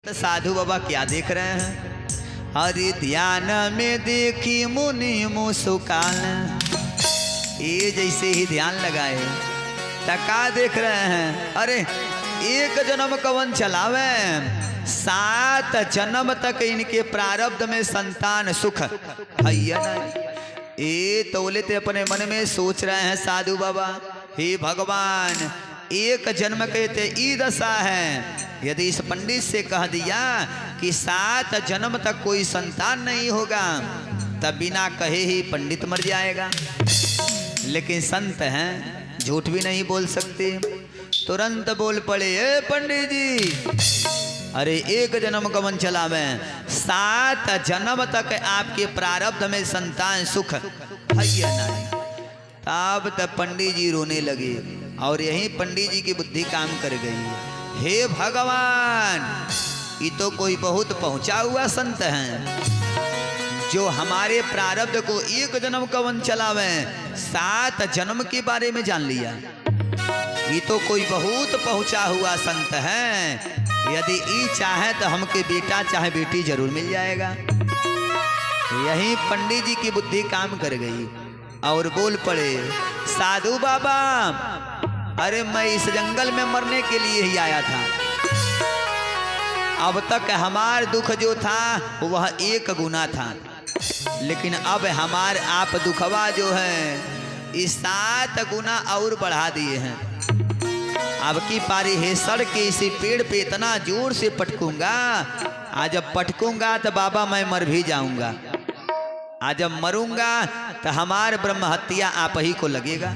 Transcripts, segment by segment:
तो साधु बाबा क्या देख रहे हैं? हरि ध्यान में देखी मुनि मुस्कान। ये जैसे ही ध्यान लगाए तका देख रहे हैं, अरे एक जन्म कवन चलावे, 7 जन्म तक इनके प्रारब्ध में संतान सुख है नहीं। ये तोले ते अपने मन में सोच रहे हैं साधु बाबा, हे भगवान एक जन्म के ते ई दशा है, यदि इस पंडित से कह दिया कि 7 जन्म तक कोई संतान नहीं होगा तब बिना कहे ही पंडित मर जाएगा। लेकिन संत हैं, झूठ भी नहीं बोल सकते, तुरंत बोल पड़े, ए पंडित जी अरे एक जन्म कवन चलावे, 7 जन्म तक आपके प्रारब्ध में संतान सुख है नहीं। तब तक पंडित जी रोने लगे और यही पंडित जी की बुद्धि काम कर गई। हे भगवान ये तो कोई बहुत पहुंचा हुआ संत हैं जो हमारे प्रारब्ध को एक जन्म कवन चलावे, 7 जन्म के बारे में जान लिया। ये तो कोई बहुत पहुंचा हुआ संत है, यदि ई चाहे तो हमके बेटा चाहे बेटी जरूर मिल जाएगा। यही पंडित जी की बुद्धि काम कर गई और बोल पड़े, साधु बाबा अरे मैं इस जंगल में मरने के लिए ही आया था। अब तक हमार दुख जो था वह 1 गुना था, लेकिन अब हमार आप दुखवा जो है इस 7 गुना और बढ़ा दिए हैं। अब की पारी है सड़ के इसी पेड़ पे इतना जोर से पटकूंगा, आज जब पटकूंगा तो बाबा मैं मर भी जाऊंगा, आज जब मरूंगा तो हमार ब्रह्म हत्या आप ही को लगेगा।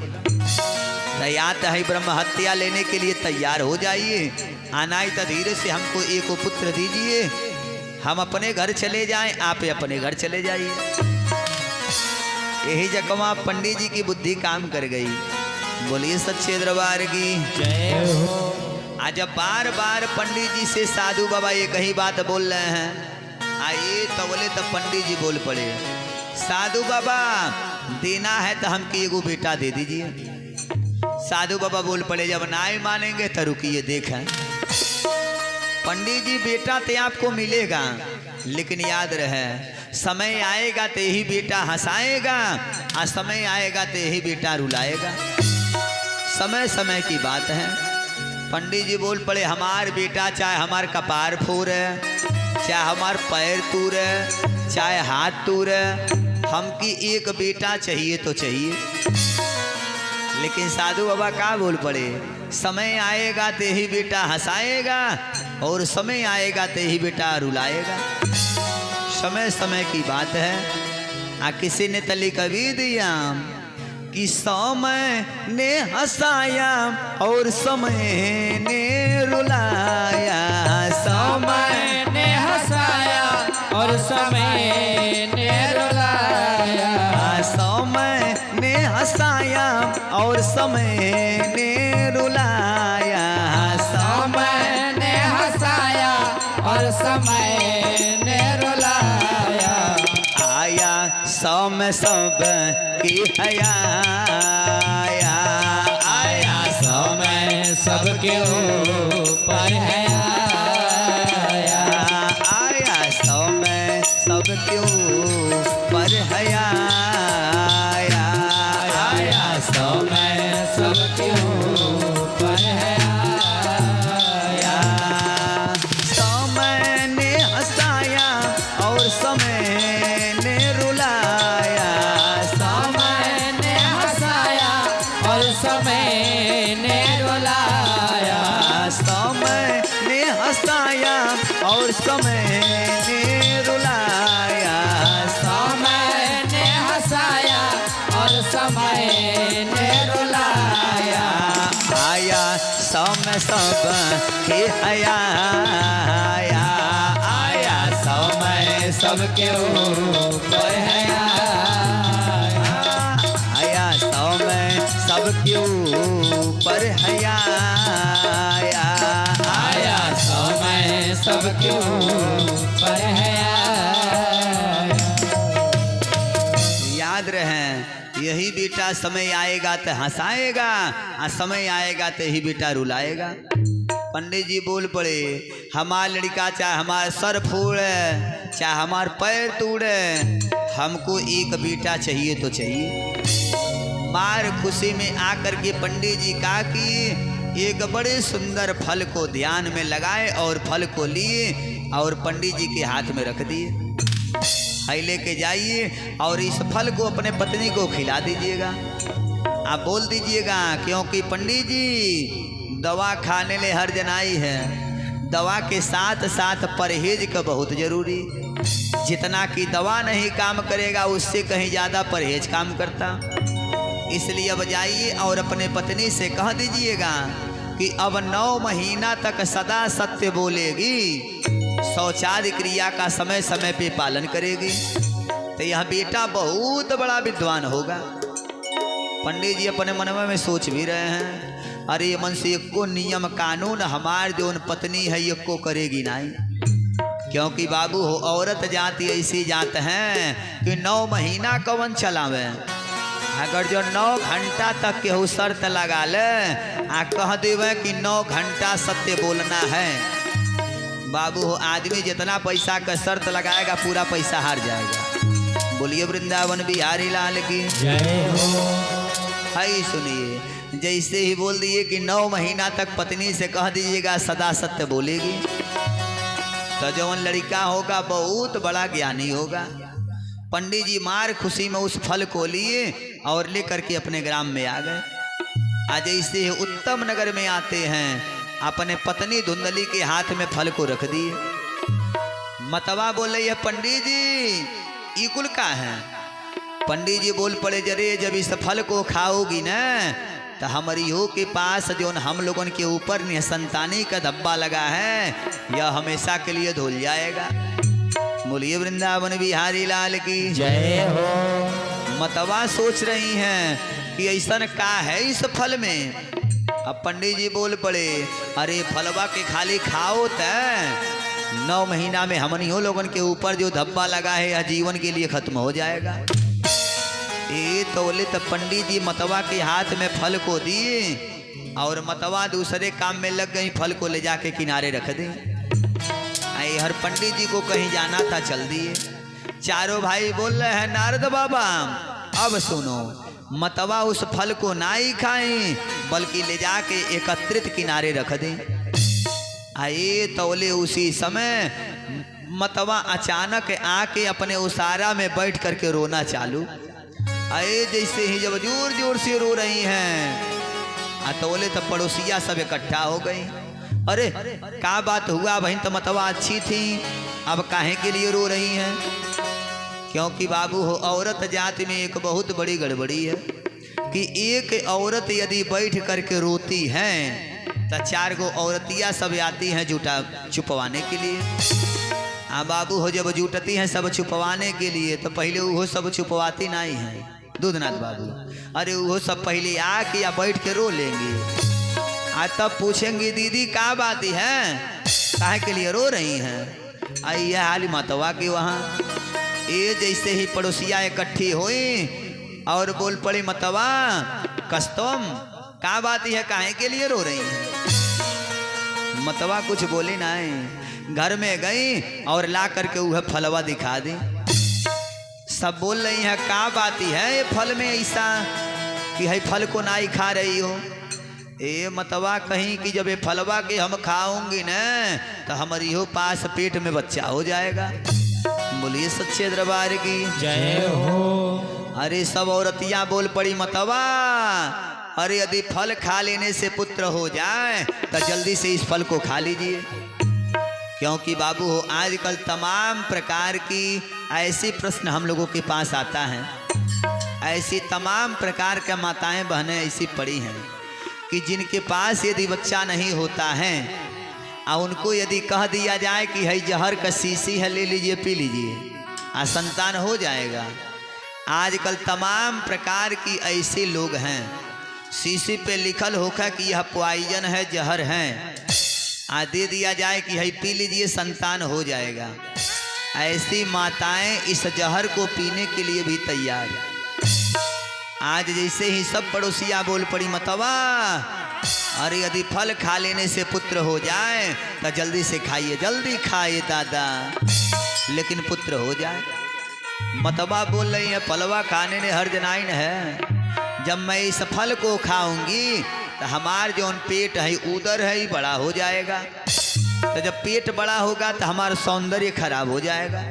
तैयार है ब्रह्म हत्या लेने के लिए तैयार हो जाइए, आनाई तो धीरे से हमको एक पुत्र दीजिए, हम अपने घर चले जाएं, आप अपने घर चले जाइए। यही जगह पंडित जी की बुद्धि काम कर गई। बोलिए सच्चे दरबार की जय हो। आज बार बार पंडित जी से साधु बाबा एक ही बात बोल रहे हैं। आइए तो बोले तो पंडित जी बोल पड़े, साधु बाबा देना है तो हमको एगो बेटा दे दीजिए। साधु बाबा बोल पड़े, जब नाई मानेंगे तो रुकिए देखें। पंडित जी बेटा तो आपको मिलेगा, लेकिन याद रहे समय आएगा तो यही बेटा हंसाएगा और समय आएगा तो यही बेटा रुलाएगा। समय समय की बात है। पंडित जी बोल पड़े, हमार बेटा चाहे हमार कपार फोड़े, चाहे हमार पैर तूरे, चाहे हाथ तूरे, हमकी एक बेटा चाहिए तो चाहिए। लेकिन साधु बाबा का बोल पड़े, समय आएगा तो ही बेटा हंसाएगा और समय आएगा तो ही बेटा रुलाएगा। समय समय की बात है। किसी ने तली कभी दिया कि समय ने हंसाया और समय ने रुलाया, समय ने हंसाया और समय ने रुलाया, समय ने हंसाया और समय ने रुलाया, समय ने हंसाया और समय ने रुलाया। आया समय सब की हया, आया समय सबके ऊपर है, आया समय सबके ऊपर हया, आया समय सबके ऊपर है। समय ने हंसाया और समय ने रुलाया, समय ने हंसाया और समय ने रुलाया, समय ने हंसाया और समय ने रुलाया, समय ने हंसाया और समय ने रुलाया। आया समय सब के हया, आया समय सबके ऊपर है, आया समय सबके ऊपर हया, आया समय सबके ऊपर है। याद रहे यही बेटा समय आएगा तो हंसाएगा और समय आएगा तो ही बेटा रुलाएगा। पंडित जी बोल पड़े, हमार लड़का चाहे हमार सर फोड़े चाहे हमार पैर तोड़े, हमको एक बेटा चाहिए तो चाहिए। मार खुशी में आकर के पंडित जी कहा कि एक बड़े सुंदर फल को ध्यान में लगाए और फल को लिए और पंडित जी के हाथ में रख दिए। है लेके जाइए और इस फल को अपने पत्नी को खिला दीजिएगा। आप बोल दीजिएगा क्योंकि पंडित जी दवा खाने ले हर जनाई है, दवा के साथ साथ परहेज का बहुत जरूरी। जितना कि दवा नहीं काम करेगा उससे कहीं ज़्यादा परहेज काम करता। इसलिए अब जाइए और अपने पत्नी से कह दीजिएगा कि अब 9 महीना तक सदा सत्य बोलेगी, शौचादि क्रिया का समय समय पे पालन करेगी, तो यह बेटा बहुत बड़ा विद्वान होगा। पंडित जी अपने मन में सोच भी रहे हैं, अरे मन से एको नियम कानून हमार जो पत्नी है एको करेगी नहीं, क्योंकि बाबू हो औरत जाति ऐसी जात है कि 9 महीना कवन चलावे। अगर जो 9 घंटा तक केहू शर्त लगा ले आ कह देवे कि 9 घंटा सत्य बोलना है, बाबू हो आदमी जितना पैसा का शर्त लगाएगा पूरा पैसा हार जाएगा। बोलिए वृंदावन बिहारी लाल की जय हो। हाई सुनिए, जैसे ही बोल दिए कि 9 महीना तक पत्नी से कह दीजिएगा सदा सत्य बोलेगी, तो जवन लड़का होगा बहुत बड़ा ज्ञानी होगा। पंडित जी मार खुशी में उस फल को लिए और लेकर के अपने ग्राम में आ गए। आज ऐसे उत्तम नगर में आते हैं, अपने पत्नी धुंधली के हाथ में फल को रख दिए। मतवा बोले ये पंडित जी ई कुल का है। पंडित जी बोल पड़े, जरे जब इस फल को खाओगी ना तो हमारी हो के पास जो हम लोगों के ऊपर निसंतानी का धब्बा लगा है यह हमेशा के लिए धुल जाएगा। बोलिए वृंदावन बिहारी लाल की जय हो। मतवा सोच रही हैं कि ऐसा का है इस फल में। अब पंडित जी बोल पड़े, अरे फलवा के खाली खाओ त 9 महीना में हमनियों लोगों के ऊपर जो धब्बा लगा है यह जीवन के लिए खत्म हो जाएगा। ये तोले तो पंडित जी मतवा के हाथ में फल को दिए और मतवा दूसरे काम में लग गई, फल को ले जाके किनारे रख दी। हर पंडित जी को कहीं जाना था चल दिए। चारों भाई बोल रहे हैं नारद बाबा अब सुनो, मतवा उस फल को ना ही खाएं बल्कि ले जाके एकत्रित किनारे रख दें। आए तौले उसी समय मतवा अचानक आके अपने उसारा में बैठ करके रोना चालू। आए जैसे ही जब जोर जोर से रो रही हैं तौले तब पड़ोसिया सब इकट्ठा हो गई। अरे क्या बात हुआ बहन, तो मतवा अच्छी थी अब काहे के लिए रो रही हैं। क्योंकि बाबू हो औरत जाति में एक बहुत बड़ी गड़बड़ी है कि एक औरत यदि बैठ करके रोती है तो 4 गो औरतियाँ सब आती हैं जुटा छुपवाने के लिए। हाँ बाबू हो जब जुटती हैं सब छुपवाने के लिए तो पहले वो सब छुपवाती नहीं हैं दूधनाथ बाबू। अरे वो सब पहले आके या बैठ के रो लेंगी, आज तब पूछेंगी दीदी क्या बात है, काहे के लिए रो रही हैं। आई है हाली मतवा की वहाँ। ये जैसे ही पड़ोसिया इकट्ठी हुई और बोल पड़ी, मतवा कस्तम क्या बात है, काहे के लिए रो रही हैं। मतवा कुछ बोली नहीं, घर में गई और ला करके वह फलवा दिखा दी। सब बोल रही हैं क्या बात है ये फल में ऐसा कि है फल को ना ही खा रही हो। ए मतवा कहीं कि जब ये फलवा के हम खाऊंगी न तो हमारी हो पास पेट में बच्चा हो जाएगा। बोलिए सच्चे दरबार की जय हो। अरे सब औरतियां बोल पड़ी, मतवा अरे यदि फल खा लेने से पुत्र हो जाए तो जल्दी से इस फल को खा लीजिए। क्योंकि बाबू हो आजकल तमाम प्रकार की ऐसी प्रश्न हम लोगों के पास आता है, ऐसी तमाम प्रकार का माताएं बहनें ऐसी पड़ी हैं कि जिनके पास यदि बच्चा नहीं होता है और उनको यदि कह दिया जाए कि है जहर का शीशी है ले लीजिए पी लीजिए आ संतान हो जाएगा। आजकल तमाम प्रकार की ऐसे लोग हैं, शीशी पे लिखल होगा कि यह पॉइजन है जहर है, आ दे दिया जाए कि है पी लीजिए संतान हो जाएगा। ऐसी माताएं इस जहर को पीने के लिए भी तैयार। आज जैसे ही सब पड़ोसिया बोल पड़ी, मतवा अरे यदि फल खा लेने से पुत्र हो जाए तो जल्दी से खाइए, जल्दी खाइए दादा, लेकिन पुत्र हो जाए। मतवा बोल रही है फलवा खाने ने हर जनाइन है, जब मैं इस फल को खाऊंगी तो हमार जो पेट है उदर है बड़ा हो जाएगा, तो जब पेट बड़ा होगा तो हमारा सौंदर्य खराब हो जाएगा।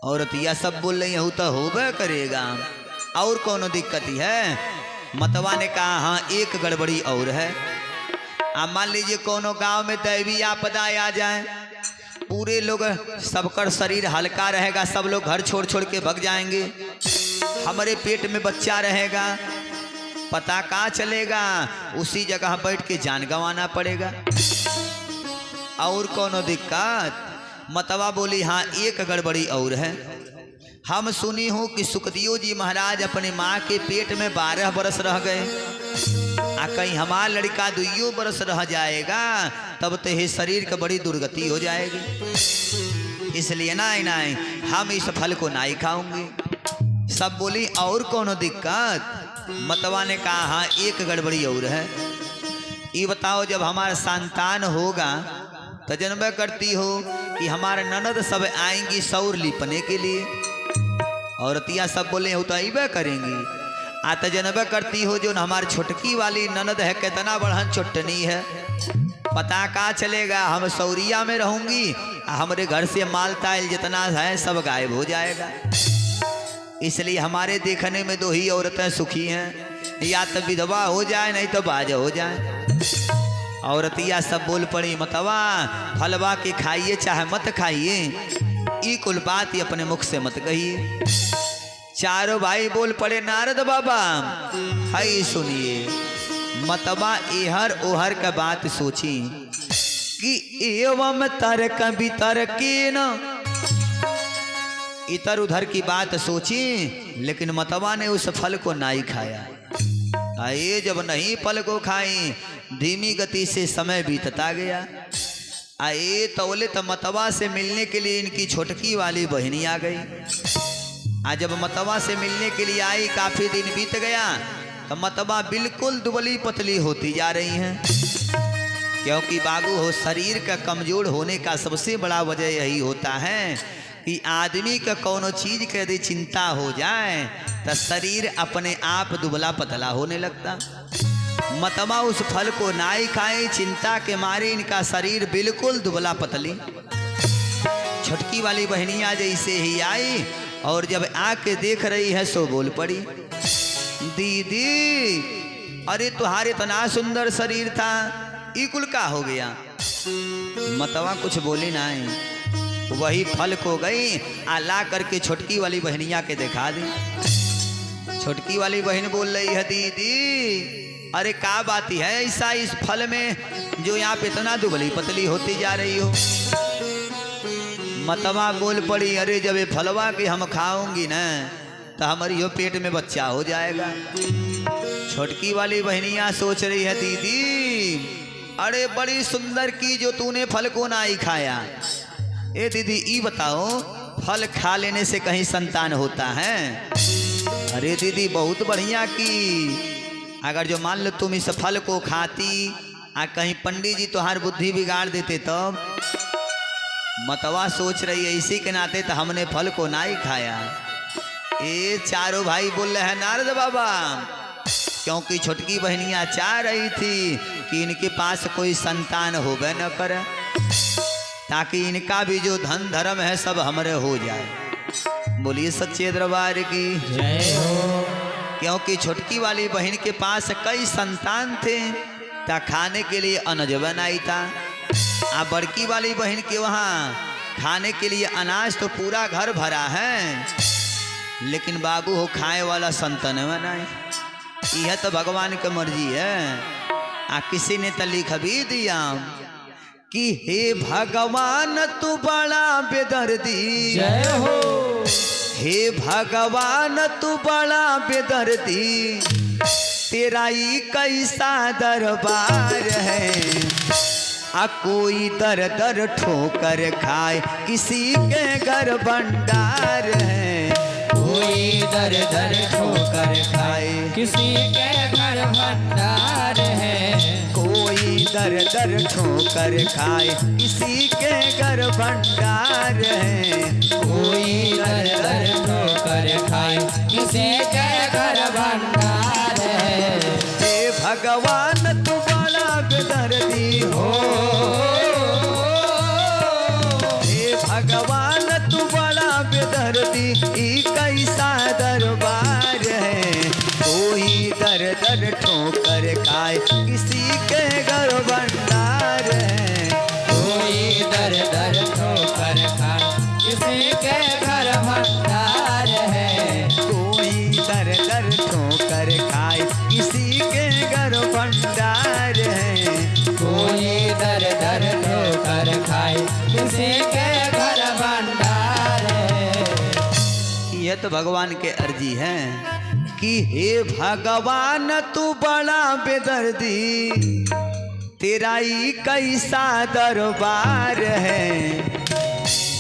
औरत यह सब बोल रही है तो होबे करेगा, और कोनो दिक्कत है? मतवा ने कहा हाँ एक गड़बड़ी और है। अब मान लीजिए कोनो गांव में दैवी आपदा आ जाए, पूरे लोग सबका शरीर हल्का रहेगा, सब लोग घर छोड़ छोड़ के भाग जाएंगे, हमारे पेट में बच्चा रहेगा, पता कहाँ चलेगा? उसी जगह बैठ के जान गंवाना पड़ेगा। और कोनो दिक्कत? मतवा बोली हाँ एक गड़बड़ी और है। हम सुनी हूँ कि सुखदेव जी महाराज अपने माँ के पेट में 12 बरस रह गए, आ कहीं हमारा लड़का 2 बरस रह जाएगा तब तो ये शरीर का बड़ी दुर्गति हो जाएगी, इसलिए ना हम इस फल को नहीं खाऊंगी। सब बोली और कोनो दिक्कत? मतवा ने कहा हाँ एक गड़बड़ी और है। ये बताओ जब हमारा संतान होगा तो जनबे करती हो कि हमारे ननद सब आएंगी सौर लिपने के लिए, औरतिया सब बोले हो तो अबे करेंगी। आता जनबे करती हो जो हमारी छोटकी वाली ननद है कितना बढ़न चुटनी है, पता का चलेगा? हम सौरिया में रहूंगी, हमारे घर से माल ताल जितना है सब गायब हो जाएगा। इसलिए हमारे देखने में 2 ही औरतें सुखी हैं, या तो विधवा हो जाए नहीं तो बाज हो जाए। औरतिया सब बोल पड़ी मतवा फलवा के खाइए चाहे मत खाइए, ई कुल बात ही अपने मुख से मत कहिए। चारों भाई बोल पड़े नारद बाबा हाय सुनिए। मतवा एहर ओहर का बात सोची कि एवं तर्क वितर्केन, इधर उधर की बात सोची, लेकिन मतवा ने उस फल को नहीं खाया। आए जब नहीं फल को खाई, धीमी गति से समय बीतता गया। आए तौले तो मतवा से मिलने के लिए इनकी छोटकी वाली बहनी आ गई। आज जब मतवा से मिलने के लिए आई, काफी दिन बीत गया तो मतवा बिल्कुल दुबली पतली होती जा रही हैं, क्योंकि बाबू हो शरीर का कमजोर होने का सबसे बड़ा वजह यही होता है कि आदमी का कोनो चीज के यदि चिंता हो जाए तो शरीर अपने आप दुबला पतला होने लगता। मतवा उस फल को नाई खाए, चिंता के मारे इनका शरीर बिल्कुल दुबला पतली। छोटकी वाली बहनिया जैसे ही आई और जब आके देख रही है सो बोल पड़ी, दीदी अरे तुम्हारे इतना सुंदर शरीर था, इकुल का हो गया? मतवा कुछ बोली नहीं, वही फल को गई ला करके छोटकी वाली बहनिया के दिखा दी। छोटकी वाली बहन बोल रही है दीदी अरे का बात है ऐसा इस फल में जो यहाँ पे इतना दुबली पतली होती जा रही हो? मतवा बोल पड़ी अरे जब ये फलवा के हम खाऊंगी ना तो हमारी यो पेट में बच्चा हो जाएगा। छोटकी वाली बहनिया सोच रही है दीदी अरे बड़ी सुंदर की जो तूने फल को ना ही खाया। ए दीदी ई बताओ फल खा लेने से कहीं संतान होता है? अरे दीदी बहुत बढ़िया की, अगर जो मान लो तुम इस फल को खाती आ कहीं पंडित जी तुम्हारी बुद्धि बिगाड़ देते तब। मतवा सोच रही है इसी के नाते तो हमने फल को ना ही खाया। ये चारों भाई बोल रहे हैं नारद बाबा, क्योंकि छोटकी बहनियां चाह रही थी कि इनके पास कोई संतान होवे न करे, ताकि इनका भी जो धन धर्म है सब हमरे हो जाए। बोलिए सच्चे दरबार की जय हो। क्योंकि छोटकी वाली बहन के पास कई संतान थे, ता खाने के लिए अनाज बनाई था। आ बड़की वाली बहन के वहाँ खाने के लिए अनाज तो पूरा घर भरा है, लेकिन बाबू हो खाए वाला संतान बनाए। यह तो भगवान की मर्जी है। आ किसी ने तो लिख भी दिया कि हे भगवान तू बड़ा बेदर्दी, जय हो। हे भगवान तू बड़ा बेदर्दी, तेरा ही कैसा दरबार है। आ कोई दर दर ठोकर खाए, किसी के घर भंडार है। कोई दर दर ठोकर खाए, किसी के घर भंडार है। दर दर ठोकर खाए किसी के घर भंडार है। कोई दर दर ठोकर खाए किसी के घर भंडार है। हे भगवान तू बड़ा बेदर्दी हो, हे भगवान तू बड़ा बेदर्दी, ई कैसा दरबार है। कोई दर दर ठोकर खाए किसी के घर भंडार है। कोई दर दर ठोकर खाए किसी के घर भंडार है। कोई दर दर ठोकर खाए किसी के घर भंडार है। कोई दर दर ठोकर खाए किसी के घर भंडार है। यह तो भगवान के अर्जी है कि हे भगवान तू बड़ा बेदर्दी, तेरा ही कैसा दरबार है।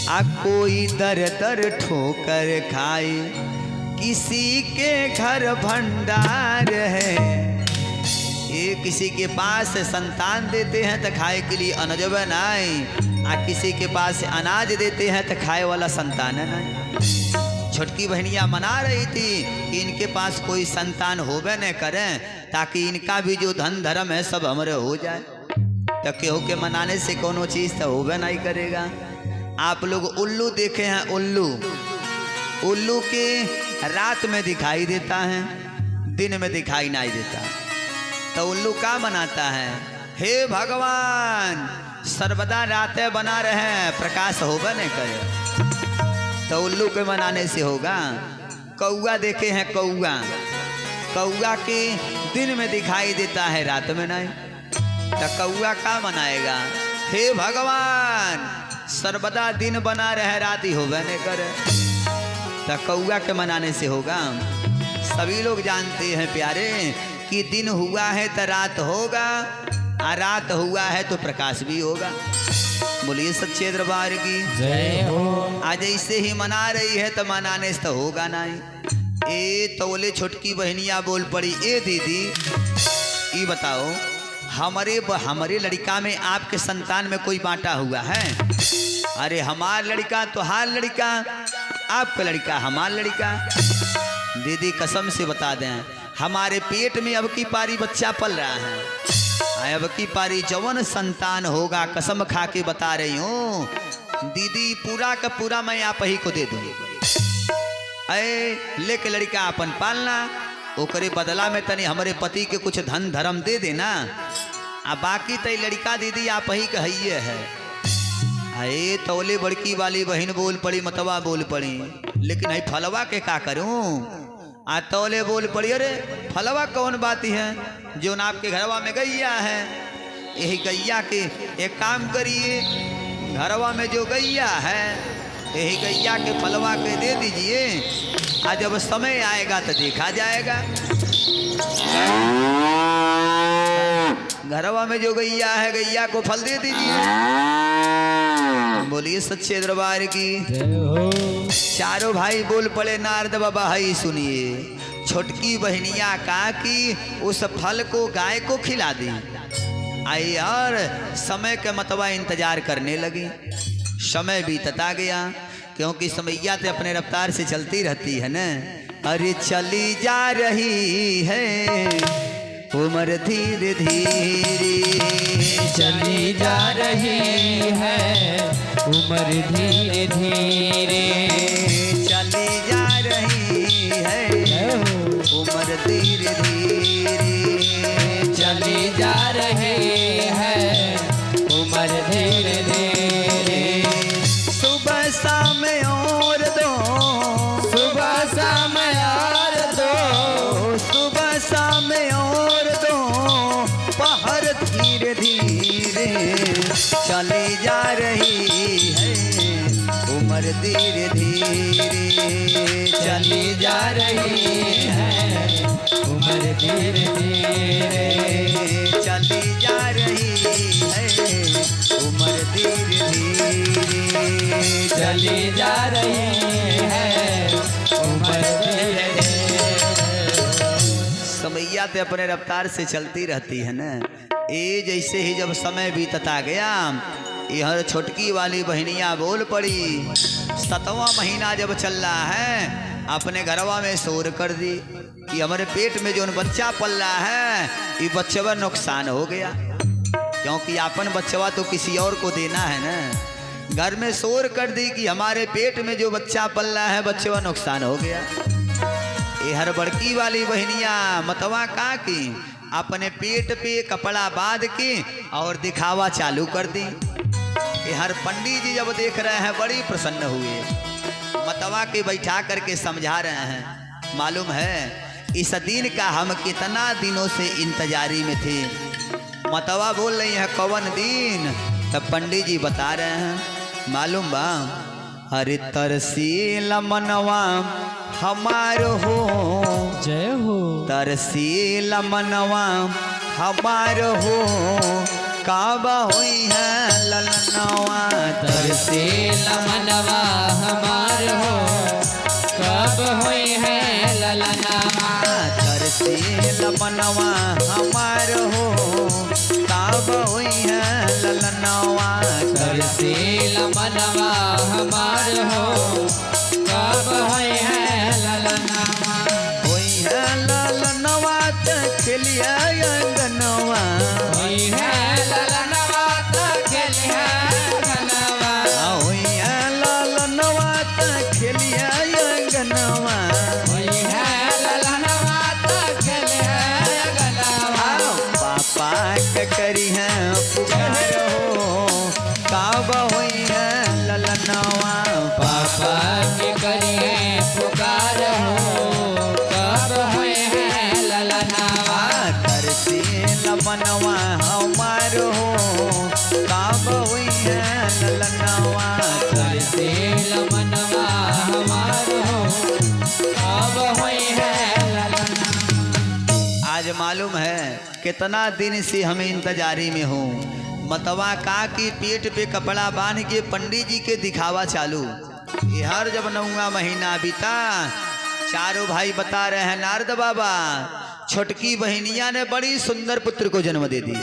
आ कोई दर दर ठोकर खाए किसी के घर भंडार है। ये किसी के पास संतान देते हैं तो खाए के लिए अनजब नहीं, आ किसी के पास अनाज देते हैं तो खाए वाला संतान है नहीं। छोटकी बहनियां मना रही थी कि इनके पास कोई संतान होवे न करें ताकि इनका भी जो धन धर्म है सब हमरे हो जाए। तो केहू के मनाने से कोनो चीज़ तो होवे नहीं करेगा। आप लोग उल्लू देखे हैं, उल्लू उल्लू के रात में दिखाई देता है, दिन में दिखाई नहीं देता। तो उल्लू क्या मनाता है, हे भगवान सर्वदा रातें बना रहे, प्रकाश होवे न करे। तो उल्लू के मनाने से होगा। कौआ देखे हैं, कौआ कौआ के दिन में दिखाई देता है, रात में नहीं। तो कौआ क्या मनाएगा, हे भगवान सर्वदा दिन बना रहे, रात ही होवे न करे। तो कौआ के मनाने से होगा। सभी लोग जानते हैं प्यारे कि दिन हुआ है तो रात होगा, और रात हुआ है तो प्रकाश भी होगा। बोलिए सच्चे दरबार की जय हो। आज ऐसे ही मना रही है तो मनाने से तो होगा नहीं। ए तोले छोटकी बहनिया बोल पड़ी, ए दीदी ये बताओ हमारे लड़का में आपके संतान में कोई बांटा हुआ है? अरे हमार लड़का तो हार लड़का, आपका लड़का हमार लड़का। दीदी कसम से बता दें हमारे पेट में अब की पारी बच्चा पल रहा है। अब की पारी जवन संतान होगा, कसम खा के बता रही हूँ दीदी, पूरा का पूरा मैं आप ही को दे दूँगी। अरे लेके लड़का अपन पालना, ओकरे बदला में तनी हमारे पति के कुछ धन धर्म दे देना, आ बाकी तई लड़का दीदी आप ही कहिए है। अरे तौले बड़की वाली बहन बोल पड़ी, मतवा बोल पड़ी, लेकिन है फलवा के का करूं? आ तौले बोल पड़ी, अरे फलवा कौन बात है जो ना आपके घरवा में गैया है, यही गैया के एक काम करिए, घरवा में जो गैया है यही गैया के फलवा के दे दीजिए, आज जब समय आएगा तो देखा जाएगा। घरवा में जो गैया है गैया को फल दे दीजिए। बोलिए सच्चे दरबार की जय हो। चारों भाई बोल पड़े, नारद बाबा हई सुनिए। छोटकी बहनिया कहा कि उस फल को गाय को खिला दी। आई और समय के मतवा इंतजार करने लगी। समय बीतता गया क्योंकि समैया तो अपने रफ्तार से चलती रहती है न। अरे चली जा रही है उम्र धीरे धीरे, चली जा रही है उम्र धीरे धीरे, चली जा रही है उम्र धीरे धीरे, चली जा रही है उम्र धीरे धीरे। सुबह शाम और दो, सुबह शाम और दो, सुबह शाम और दो, पहर धीरे धीरे चली जा रही है उम्र धीरे धीरे, चली जा रही है उम्र धीरे धीरे, चली जा रही है उम्र धीरे धीरे, चली जा रही है उम्र धीरे धीरे। समैया तो अपने रफ्तार से चलती रहती है ना। ये जैसे ही जब समय बीतता गया, यह छोटकी वाली बहनियाँ बोल पड़ी। 7वां महीना जब चल रहा है, अपने घरवा में शोर कर दी कि हमारे पेट में जो बच्चा पल रहा है, ये बच्चा नुकसान हो गया, क्योंकि अपन बच्चा तो किसी और को देना है ना। घर में शोर कर दी कि हमारे पेट में जो बच्चा पल रहा है, बच्चा नुकसान हो गया। ये हर बड़की वाली बहनियाँ मतवा का की अपने पेट पे कपड़ा बांध के और दिखावा चालू कर दी। ये हर पंडित जी जब देख रहे हैं, बड़ी प्रसन्न हुए, मतवा के बैठा करके समझा रहे हैं। मालूम है इस दिन का हम कितना दिनों से इंतजारी में थे। मतवा बोल रही है कौन दिन? तब पंडित जी बता रहे हैं, मालूम बा, अरे तरसील मनवा हमार हो, जय हो, तरसील मनवा हमार हो, काबा हुई है ललनवा। तरसील मनवा हमार हो, कब हुई है ललनवा। तरसील मनवा हमार हो, काब हुई है ललनवा। तरसील मनवा हमार हो, कब हुई है ललनवा। हुई है ललनवा त खेलिया अंगनवा, हुई है ललनवा त खेलिया अंगनवा। हुई है ललनवा त खेलिया अंगनवा। हुई है ललनवा त खेलिया अंगनवा। पापा के करी है पुकार हो, काब हुई है ललनवा। पापा की करिए पुकार हो, कब हुई है ललनवा। तरसील मनवा हमार हो, काब हुई है ललनवा। तरसील मनवा हमार हो, कब हुई है ललनवा। आज मालूम है कितना दिन से हमें इंतजारी में हूँ। मतवा का की पेट पे कपड़ा बांध के पंडित जी के दिखावा चालू। ये हर जब 9वां महीना बीता, चारों भाई बता रहे हैं, नारद बाबा छोटकी बहनिया ने बड़ी सुंदर पुत्र को जन्म दे दिया।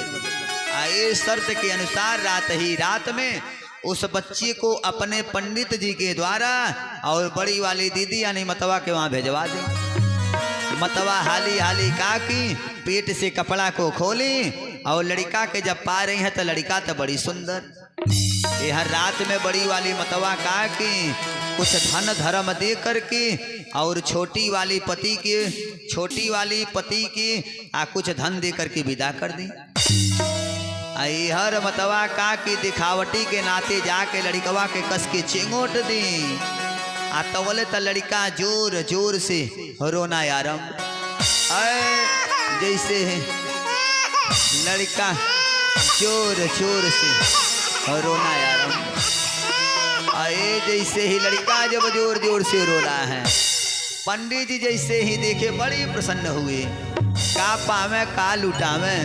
आए शर्त के अनुसार रात में उस बच्चे को अपने पंडित जी के द्वारा और बड़ी वाली दीदी यानी मतवा के वहाँ भेजवा दी। मतवा हाली हाली का की पेट से कपड़ा को खोली और लड़का के जब पा रही है तो लड़का तो बड़ी सुंदर। ये हर रात में बड़ी वाली मतवा का की कुछ धन धर्म दे करके और छोटी वाली पति की कुछ धन दे करके विदा कर दी। हर मतवा का की दिखावटी के नाते जाके लड़कवा के कस के चिंगोट दी। तवले त लड़का जोर जोर से रोना यारम, जैसे लड़का जोर जोर से रोना यारम। जैसे ही लड़का जब जोर जोर से रो रहा है, पंडित जी जैसे ही देखे बड़ी प्रसन्न हुए। का पावे का लुटावे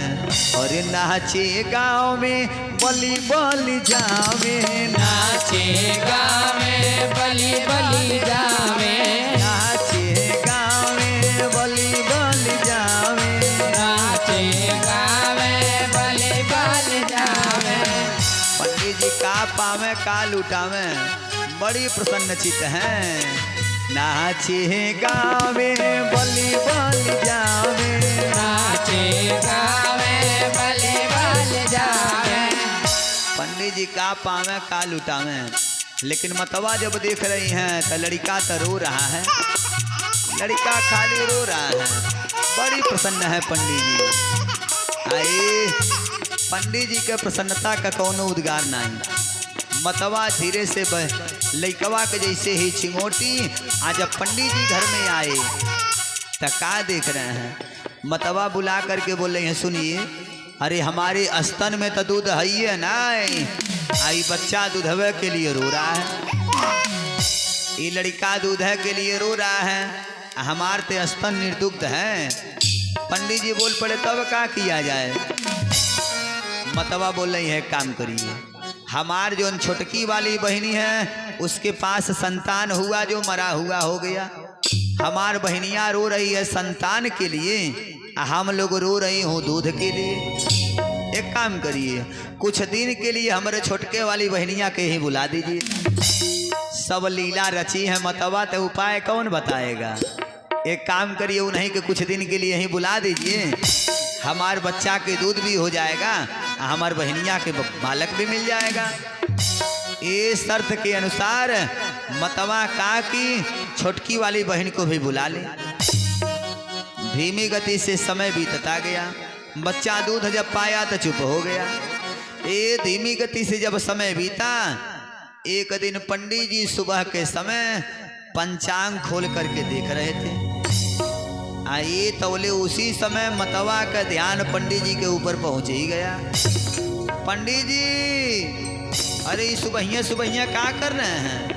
और नाचे गाँव में बली बली जावे। नाचे गाँव में बली बली जावे, नाचे गाँव में बली बली जावे। नाचे गाँव में बली बली जावे। पंडित जी का पावे का लुटावे बड़ी प्रसन्न चित्त हैं। नाचे गाँव में बली बली जावे, नाचे गाँव में बली बली जावे। पंडित जी का पावे का लुटावे। लेकिन मतवा जब देख रही हैं तो लड़का तो रो रहा है, लड़का खाली रो रहा है। बड़ी प्रसन्न है पंडित जी। आए पंडित जी के प्रसन्नता का कोनो उद्गार नहीं। मतवा धीरे से लइकवा के जैसे ही चिंगोटी। आज जब पंडित जी घर में आए तो का देख रहे हैं, मतवा बुला करके बोल रहे हैं, सुनिए, अरे हमारे स्तन में तो दूध है ही नहीं, आई बच्चा दूधवे के लिए रो रहा है। ये लड़का दूध के लिए रो रहा है, हमारे ते स्तन निर्दुग्ध है। पंडित जी बोल पड़े तब का किया जाए। मतवा बोल रही है, काम करिए, हमार जो छोटकी वाली बहनी है उसके पास संतान हुआ जो मरा हुआ हो गया। हमार बहनियाँ रो रही है संतान के लिए, हम लोग रो रही हूँ दूध के लिए। एक काम करिए, कुछ दिन के लिए हमारे छोटके वाली बहनिया के ही बुला दीजिए। सब लीला रची है मतवा, तो उपाय कौन बताएगा। एक काम करिए, उन्हीं के कुछ दिन के लिए ही बुला दीजिए। हमार बच्चा के दूध भी हो जाएगा, हमार बहनिया के बालक भी मिल जाएगा। ये शर्त के अनुसार मतवा का की छोटकी वाली बहन को भी बुला ले। धीमी गति से समय बीतता गया। बच्चा दूध जब पाया तो चुप हो गया। ये धीमी गति से जब समय बीता, एक दिन पंडित जी सुबह के समय पंचांग खोल करके देख रहे थे। आइए तौले उसी समय मतवा का ध्यान पंडित जी के ऊपर पहुंच ही गया। पंडित जी, अरे सुबहिया सुबहिया क्या कर रहे हैं।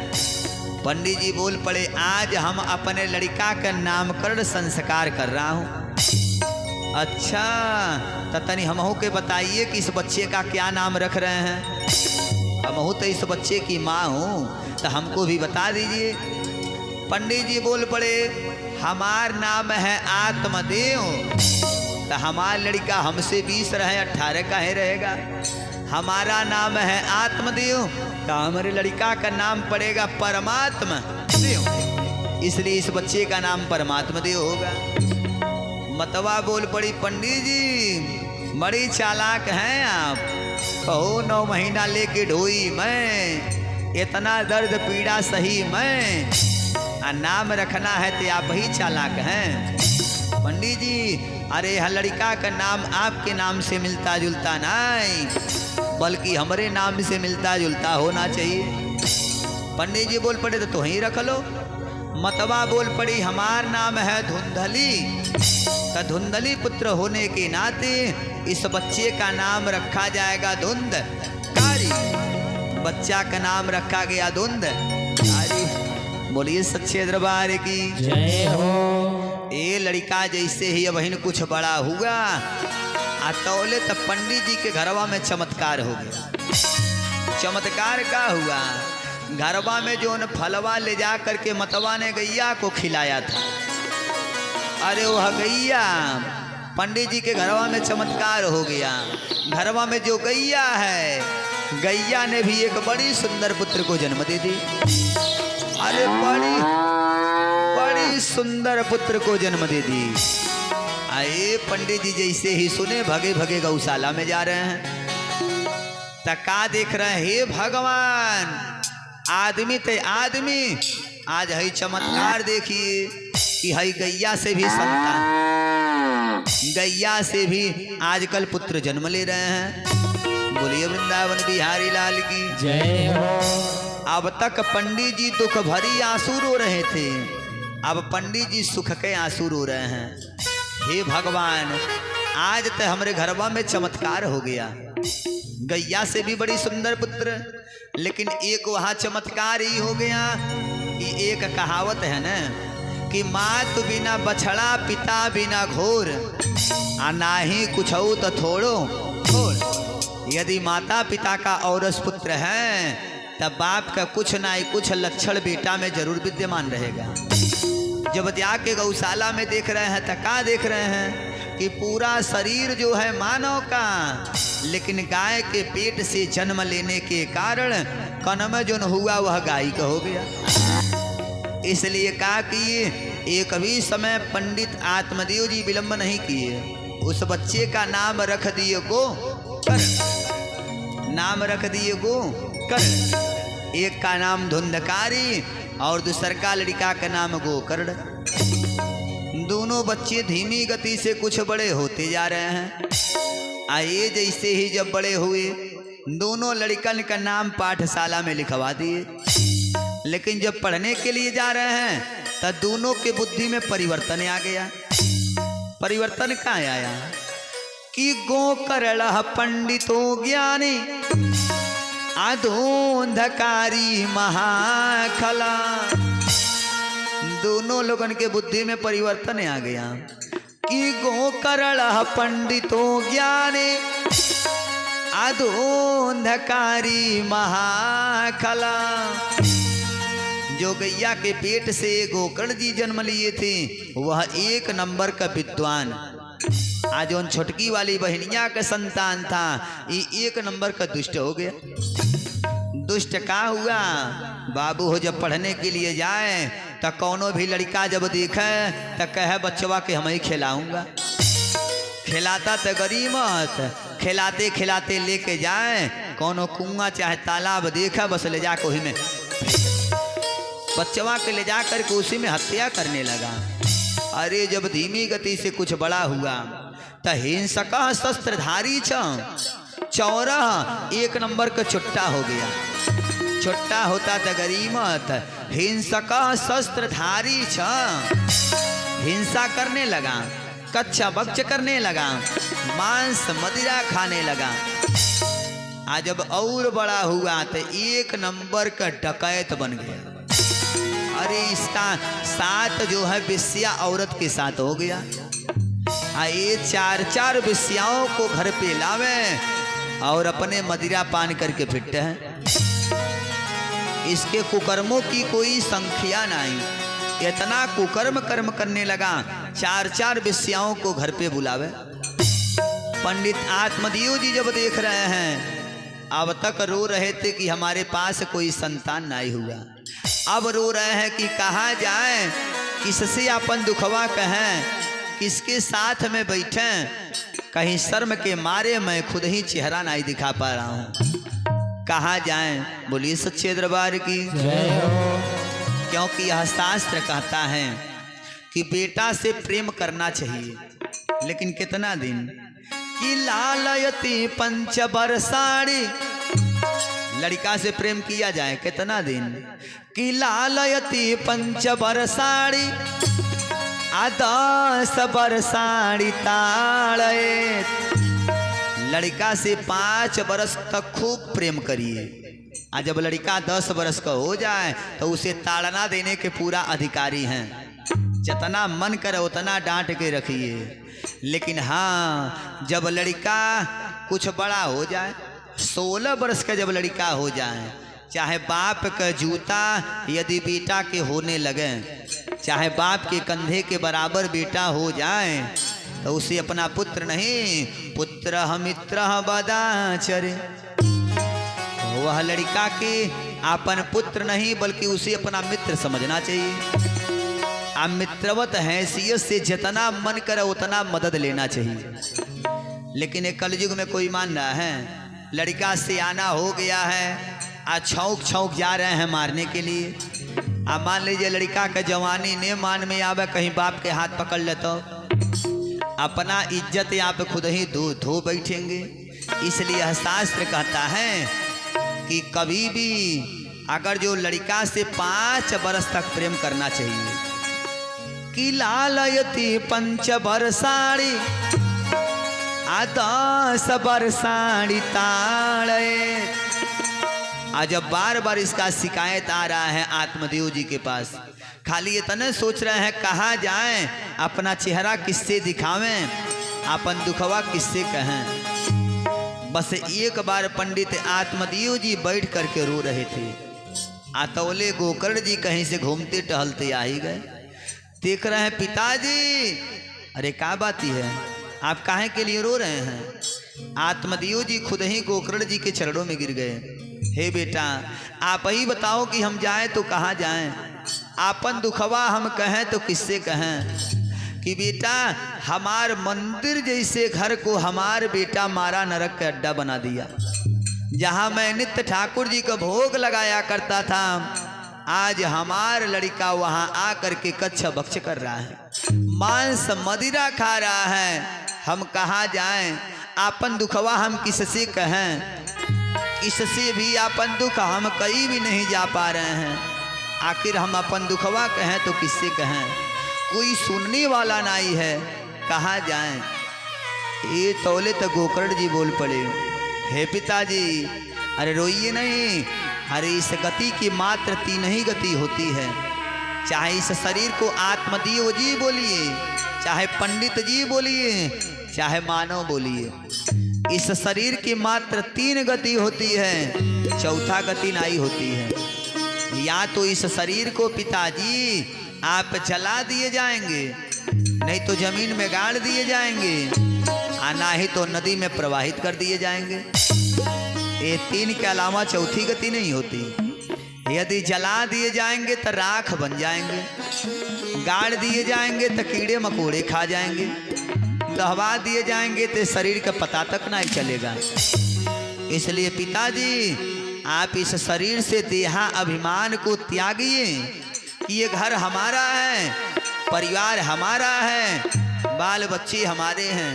पंडित जी बोल पड़े, आज हम अपने लड़का का नामकरण संस्कार कर रहा हूँ। अच्छा, तो तनी हमहू के बताइए कि इस बच्चे का क्या नाम रख रहे हैं। हमहू तो इस बच्चे की माँ हूँ, तो हमको भी बता दीजिए। पंडित जी बोल पड़े, हमार नाम है आत्मदेव। तो हमारा लड़का हमसे 20 रहे, 18 का ही रहेगा। हमारा नाम है आत्मदेव, तो हमारे लड़का का नाम पड़ेगा परमात्मा देव, इसलिए इस बच्चे का नाम परमात्मा देव होगा। मतवा बोल पड़ी, पंडित जी बड़ी चालाक हैं आप। कहो 9 महीना लेके ढोई मैं, इतना दर्द पीड़ा सही मैं, नाम रखना है तो आप ही चालाक हैं। पंडित जी, अरे यह लड़का का नाम आपके नाम से मिलता जुलता नहीं, बल्कि हमारे नाम से मिलता जुलता होना चाहिए। पंडित जी बोल पड़े, तो ही रख लो। मतवा बोल पड़ी, हमार नाम है धुंधली। तो धुंधली पुत्र होने के नाते इस बच्चे का नाम रखा जाएगा धुंधकारी। बच्चा का नाम रखा गया धुंधकारी। बोलिए सच्चे दरबार की जय हो। ये लड़का जैसे ही बहन कुछ बड़ा हुआ, तौले तब पंडित जी के घरवा में चमत्कार हो गया। चमत्कार का हुआ, घरवा में जो न फलवा ले जा करके मतवा ने गैया को खिलाया था। अरे वह गैया, पंडित जी के घरवा में चमत्कार हो गया। घरवा में जो गैया है, गैया ने भी एक बड़ी सुंदर पुत्र को जन्म दे दी। अरे बड़ी सुंदर पुत्र को जन्म दे दी। आए पंडित जी जैसे ही सुने, भगे भगे गौशाला में जा रहे हैं। तका देख रहे हैं, हे भगवान, आदमी ते आदमी, आज है चमत्कार देखिए कि है गैया से भी संतान, गैया से भी आजकल पुत्र जन्म ले रहे हैं। बोलिए वृंदावन बिहारी लाल की जय हो। अब तक पंडित जी दुख भरी आंसू रो रहे थे, अब पंडित जी सुख के आंसू रो रहे हैं। हे भगवान, आज तो हमारे घरवा में चमत्कार हो गया, गैया से भी बड़ी सुंदर पुत्र। लेकिन एक वहाँ चमत्कार ही हो गया कि एक कहावत है ना कि मात बिना बछड़ा पिता बिना घोर, नाही कुछ हो तो थोड़ो थोड़। यदि माता पिता का औरस पुत्र है, तब बाप का कुछ ना कुछ लक्षण बेटा में जरूर विद्यमान रहेगा। जब जाके गौशाला में देख रहे हैं, तका देख रहे हैं कि पूरा शरीर जो है मानव का, लेकिन गाय के पेट से जन्म लेने के कारण कन्म जो हुआ वह गाय का हो गया। इसलिए कहा कि एक भी समय पंडित आत्मदेव जी विलंब नहीं किए, उस बच्चे का नाम रख दिए गो कर, नाम रख दिए गो कर। एक का नाम धुंधकारी और दूसर का लड़का का नाम गोकर्ण। दोनों बच्चे धीमी गति से कुछ बड़े होते जा रहे हैं। आइए जैसे ही जब बड़े हुए, दोनों लड़कन का नाम पाठशाला में लिखवा दिए। लेकिन जब पढ़ने के लिए जा रहे हैं, तब दोनों के बुद्धि में परिवर्तन आ गया। परिवर्तन कहाँ आया कि गोकर्ण पंडितो ज्ञानी अधोंधकारी महाखला। दोनों लोगन के बुद्धि में परिवर्तन आ गया कि गोकर्ण पंडितो ज्ञानी अधोंधकारी महाखला। जो गैया के पेट से गोकर्ण जी जन्म लिए थे, वह 1 नंबर का विद्वान, आज उन छोटकी वाली बहनिया का संतान था, ये एक नंबर का दुष्ट हो गया। दुष्ट का हुआ, बाबू हो जब पढ़ने के लिए जाए तो कौनो भी लड़का जब देखे तो कहे बच्चवा के हम ही खिलाऊंगा। खिलाता तो गरीमत, खिलाते खिलाते लेके जाए कौनो कुआं चाहे तालाब देखा बस ले जा कोही में बच्चवा के ले जा करके उसी में हत्या करने लगा। अरे जब धीमी गति से कुछ बड़ा हुआ तो हिंसक शस्त्रधारी चौरा एक नंबर का चुट्टा हो गया। चुट्टा होता तो गरीमत, हिंसक शस्त्रधारी हिंसा करने लगा, कच्चा बच्चा करने लगा, मांस मदिरा खाने लगा। आज जब और बड़ा हुआ तो एक नंबर का डकैत बन गया। अरे इसका साथ जो है बेश्या औरत के साथ हो गया। ये 4-4 बेश्याओं को घर पे लावे और अपने मदिरा पान करके फिरते हैं। इसके कुकर्मों की कोई संख्या नहीं, इतना कुकर्म कर्म करने लगा। 4-4 बेश्याओं को घर पे बुलावे। पंडित आत्मदेव जी जब देख रहे हैं, अब तक रो रहे थे कि हमारे पास कोई संतान नहीं हुआ, अब रो रहे हैं कि कहाँ जाए, किससे अपन दुखवा कहें, किसके साथ में बैठे। कहीं शर्म के मारे मैं खुद ही चेहरा नहीं दिखा पा रहा हूँ। कहाँ जाएं? बोलिए सच्चे दरबार की जय हो। क्योंकि यह शास्त्र कहता है कि बेटा से प्रेम करना चाहिए, लेकिन कितना दिन कि लालयति पंच बरसाड़ी, लड़का से प्रेम किया जाए कितना दिन कि लालयति पंच बरसाड़ी, 10 बरसाड़ी ताड़े। लड़का से 5 बरस तक खूब प्रेम करिए, और जब लड़का 10 बरस का हो जाए तो उसे ताड़ना देने के पूरा अधिकारी हैं। जितना मन करे उतना डांट के रखिए। लेकिन हाँ, जब लड़का कुछ बड़ा हो जाए, 16 वर्ष का जब लड़का हो जाए, चाहे बाप का जूता यदि बेटा के होने लगे, चाहे बाप के कंधे के बराबर बेटा हो जाए, तो उसे अपना पुत्र नहीं, पुत्र मित्र बदाचरे। वह लड़का के अपन पुत्र नहीं बल्कि उसे अपना मित्र समझना चाहिए। अब मित्रवत हैसियत से जितना मन करे उतना मदद लेना चाहिए। लेकिन एक कलयुग में कोई मान रहा है, लड़का से आना हो गया है, आज छौक छौक जा रहे हैं मारने के लिए। अब मान लीजिए लड़का का जवानी ने मान में आवे, कहीं बाप के हाथ पकड़ ले तो अपना इज्जत यहाँ पे खुद ही धो बैठेंगे। इसलिए शास्त्र कहता है कि कभी भी अगर जो लड़का से 5 बरस तक प्रेम करना चाहिए कि लालयति पंच बरसाड़ी, 10 बरसाड़ी ताड़े। आज जब बार बार इसका शिकायत आ रहा है आत्मदेव जी के पास, खाली इतने सोच रहे हैं कहाँ जाएं, अपना चेहरा किससे दिखावें, अपन दुखवा किससे कहें। बस एक बार पंडित आत्मदेव जी बैठ करके रो रहे थे। आतौले गोकर्ण जी कहीं से घूमते टहलते आ ही गए। देख रहे हैं पिताजी, अरे क्या बात ही है, आप काहे के लिए रो रहे हैं। आत्मदेव जी खुद ही गोकर्ण जी के चरणों में गिर गए। हे बेटा, आप ही बताओ कि हम जाएं तो कहाँ जाएं, आपन दुखवा हम कहें तो किससे कहें। कि बेटा हमार मंदिर जैसे घर को हमार बेटा मारा नरक का अड्डा बना दिया। जहाँ मैं नित्य ठाकुर जी का भोग लगाया करता था, आज हमार लड़का वहाँ आ करके कच्चा बक्ष कर रहा है, मांस मदिरा खा रहा है। हम कहाँ जाएं, आपन दुखवा हम किससे कहें। इससे भी अपन दुख हम कहीं भी नहीं जा पा रहे हैं। आखिर हम अपन दुखवा कहें तो किससे कहें, कोई सुनने वाला नहीं है, कहाँ जाएं। ये तौले तो गोकर्ण जी बोल पड़े, हे पिताजी अरे रोइए नहीं, अरे इस गति की मात्र 3 ही गति होती है। चाहे इस शरीर को आत्मदेव जी बोलिए, चाहे पंडित जी बोलिए, चाहे मानव बोलिए, इस शरीर की मात्र 3 गति होती है, चौथा गति नहीं होती है। या तो इस शरीर को पिताजी आप जला दिए जाएंगे, नहीं तो जमीन में गाड़ दिए जाएंगे, ना ही तो नदी में प्रवाहित कर दिए जाएंगे। ये 3 के अलावा चौथी गति नहीं होती। यदि जला दिए जाएंगे तो राख बन जाएंगे, गाड़ दिए जाएंगे तो कीड़े मकोड़े खा जाएंगे, दहवा दिए जाएंगे तो शरीर का पता तक नहीं चलेगा। इसलिए पिताजी आप इस शरीर से देहा अभिमान को त्यागिए। ये घर हमारा है, परिवार हमारा है, बाल बच्चे हमारे हैं।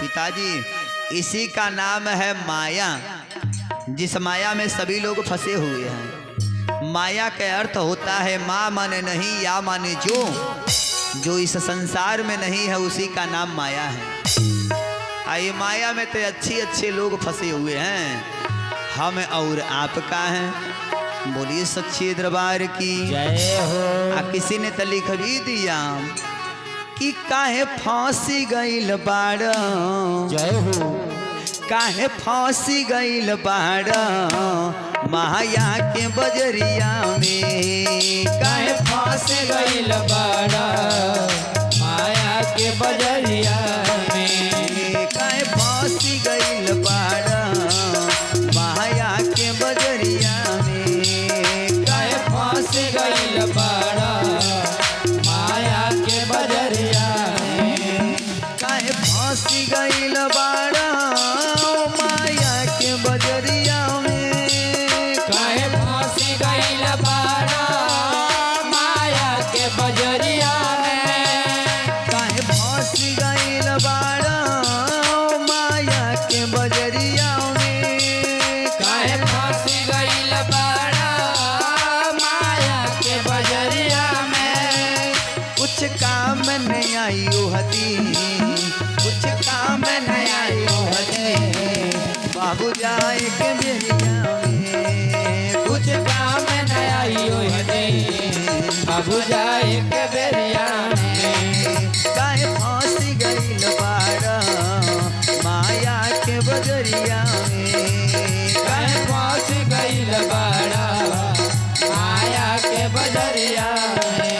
पिताजी इसी का नाम है माया, जिस माया में सभी लोग फंसे हुए हैं। माया का अर्थ होता है माँ माने नहीं, या माने जो इस संसार में नहीं है उसी का नाम माया है। ये माया में तो अच्छे लोग फंसे हुए हैं, हम और आपका है। बोलिए सच्चे दरबार की जय हो। किसी ने तो लिख भी दिया कि काहे फांसी गईल बाड़ा, जय हो। काहे फांसी गईल बाड़ा माया के बजरिया में, काहे फांस गईल बाड़ा माया के बजरिया में, काहे फांसी गईल बाड़ा माया के बजरिया में, काहे फांस गईल बाड़ा माया के बजरिया में, काहे फांसी गईल बाड़ा माया के बजरिया में, काहे फांस गईल बाड़ा माया के बजरिया में, काहे फांसी गईल बाड़ा माया के बजरिया में, काहे फांस गईल बाड़ा माया के बजरिया में, कुछ काम नहीं आई हती, कुछ काम नहीं आई हती, बाबू जाए के बेरिया में, कुछ काम न आइयो हते बाबू जाए के बेरिया में, काहे फांसी गईल बाड़ा माया के बजरिया में, काहे फांस गईल बाड़ा माया के बजरिया में।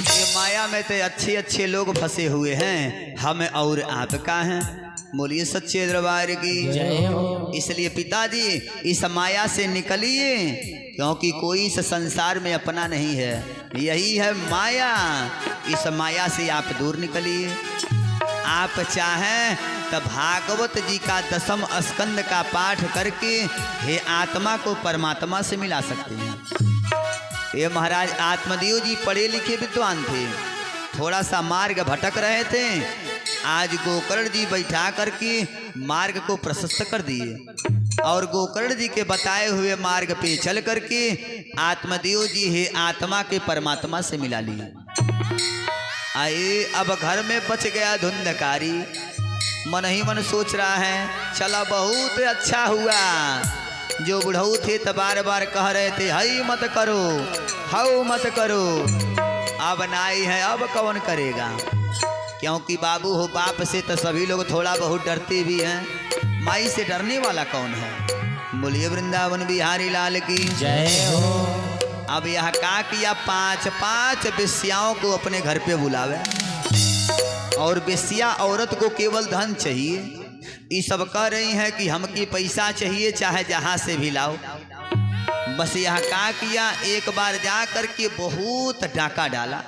ये माया में तो अच्छे लोग फंसे हुए हैं, हम और आपका हैं। बोलिए सच्चे दरबार की जय हो। इसलिए पिताजी इस माया से निकलिए, क्योंकि कोई इस संसार में अपना नहीं है, यही है माया। इस माया से आप दूर निकलिए। आप चाहें तो भागवत जी का 10वें स्कंद का पाठ करके हे आत्मा को परमात्मा से मिला सकते हैं। ये महाराज आत्मदेव जी पढ़े लिखे विद्वान थे, थोड़ा सा मार्ग भटक रहे थे, आज गोकर्ण जी बैठा करके मार्ग को प्रशस्त कर दिए और गोकर्ण जी के बताए हुए मार्ग पे चल करके आत्मदेव जी हे आत्मा के परमात्मा से मिला लिए। आए अब घर में बच गया धुंधकारी, मन ही मन सोच रहा है चला बहुत अच्छा हुआ। जो बुढ़ऊ थे तो बार बार कह रहे थे हई मत करो, हऊ मत करो, अब नाई है अब कौन करेगा। क्योंकि बाबू हो बाप से तो सभी लोग थोड़ा बहुत डरते भी हैं, माई से डरने वाला कौन है। बोलिए वृंदावन बिहारी लाल की जय हो। अब यह का किया, 5 बेश्याओं को अपने घर पे बुलावे और बेश्या औरत को केवल धन चाहिए। ये सब कह रही हैं कि हमकी पैसा चाहिए चाहे जहाँ से भी लाओ। बस यह का किया, एक बार जा करके बहुत डाका डाला,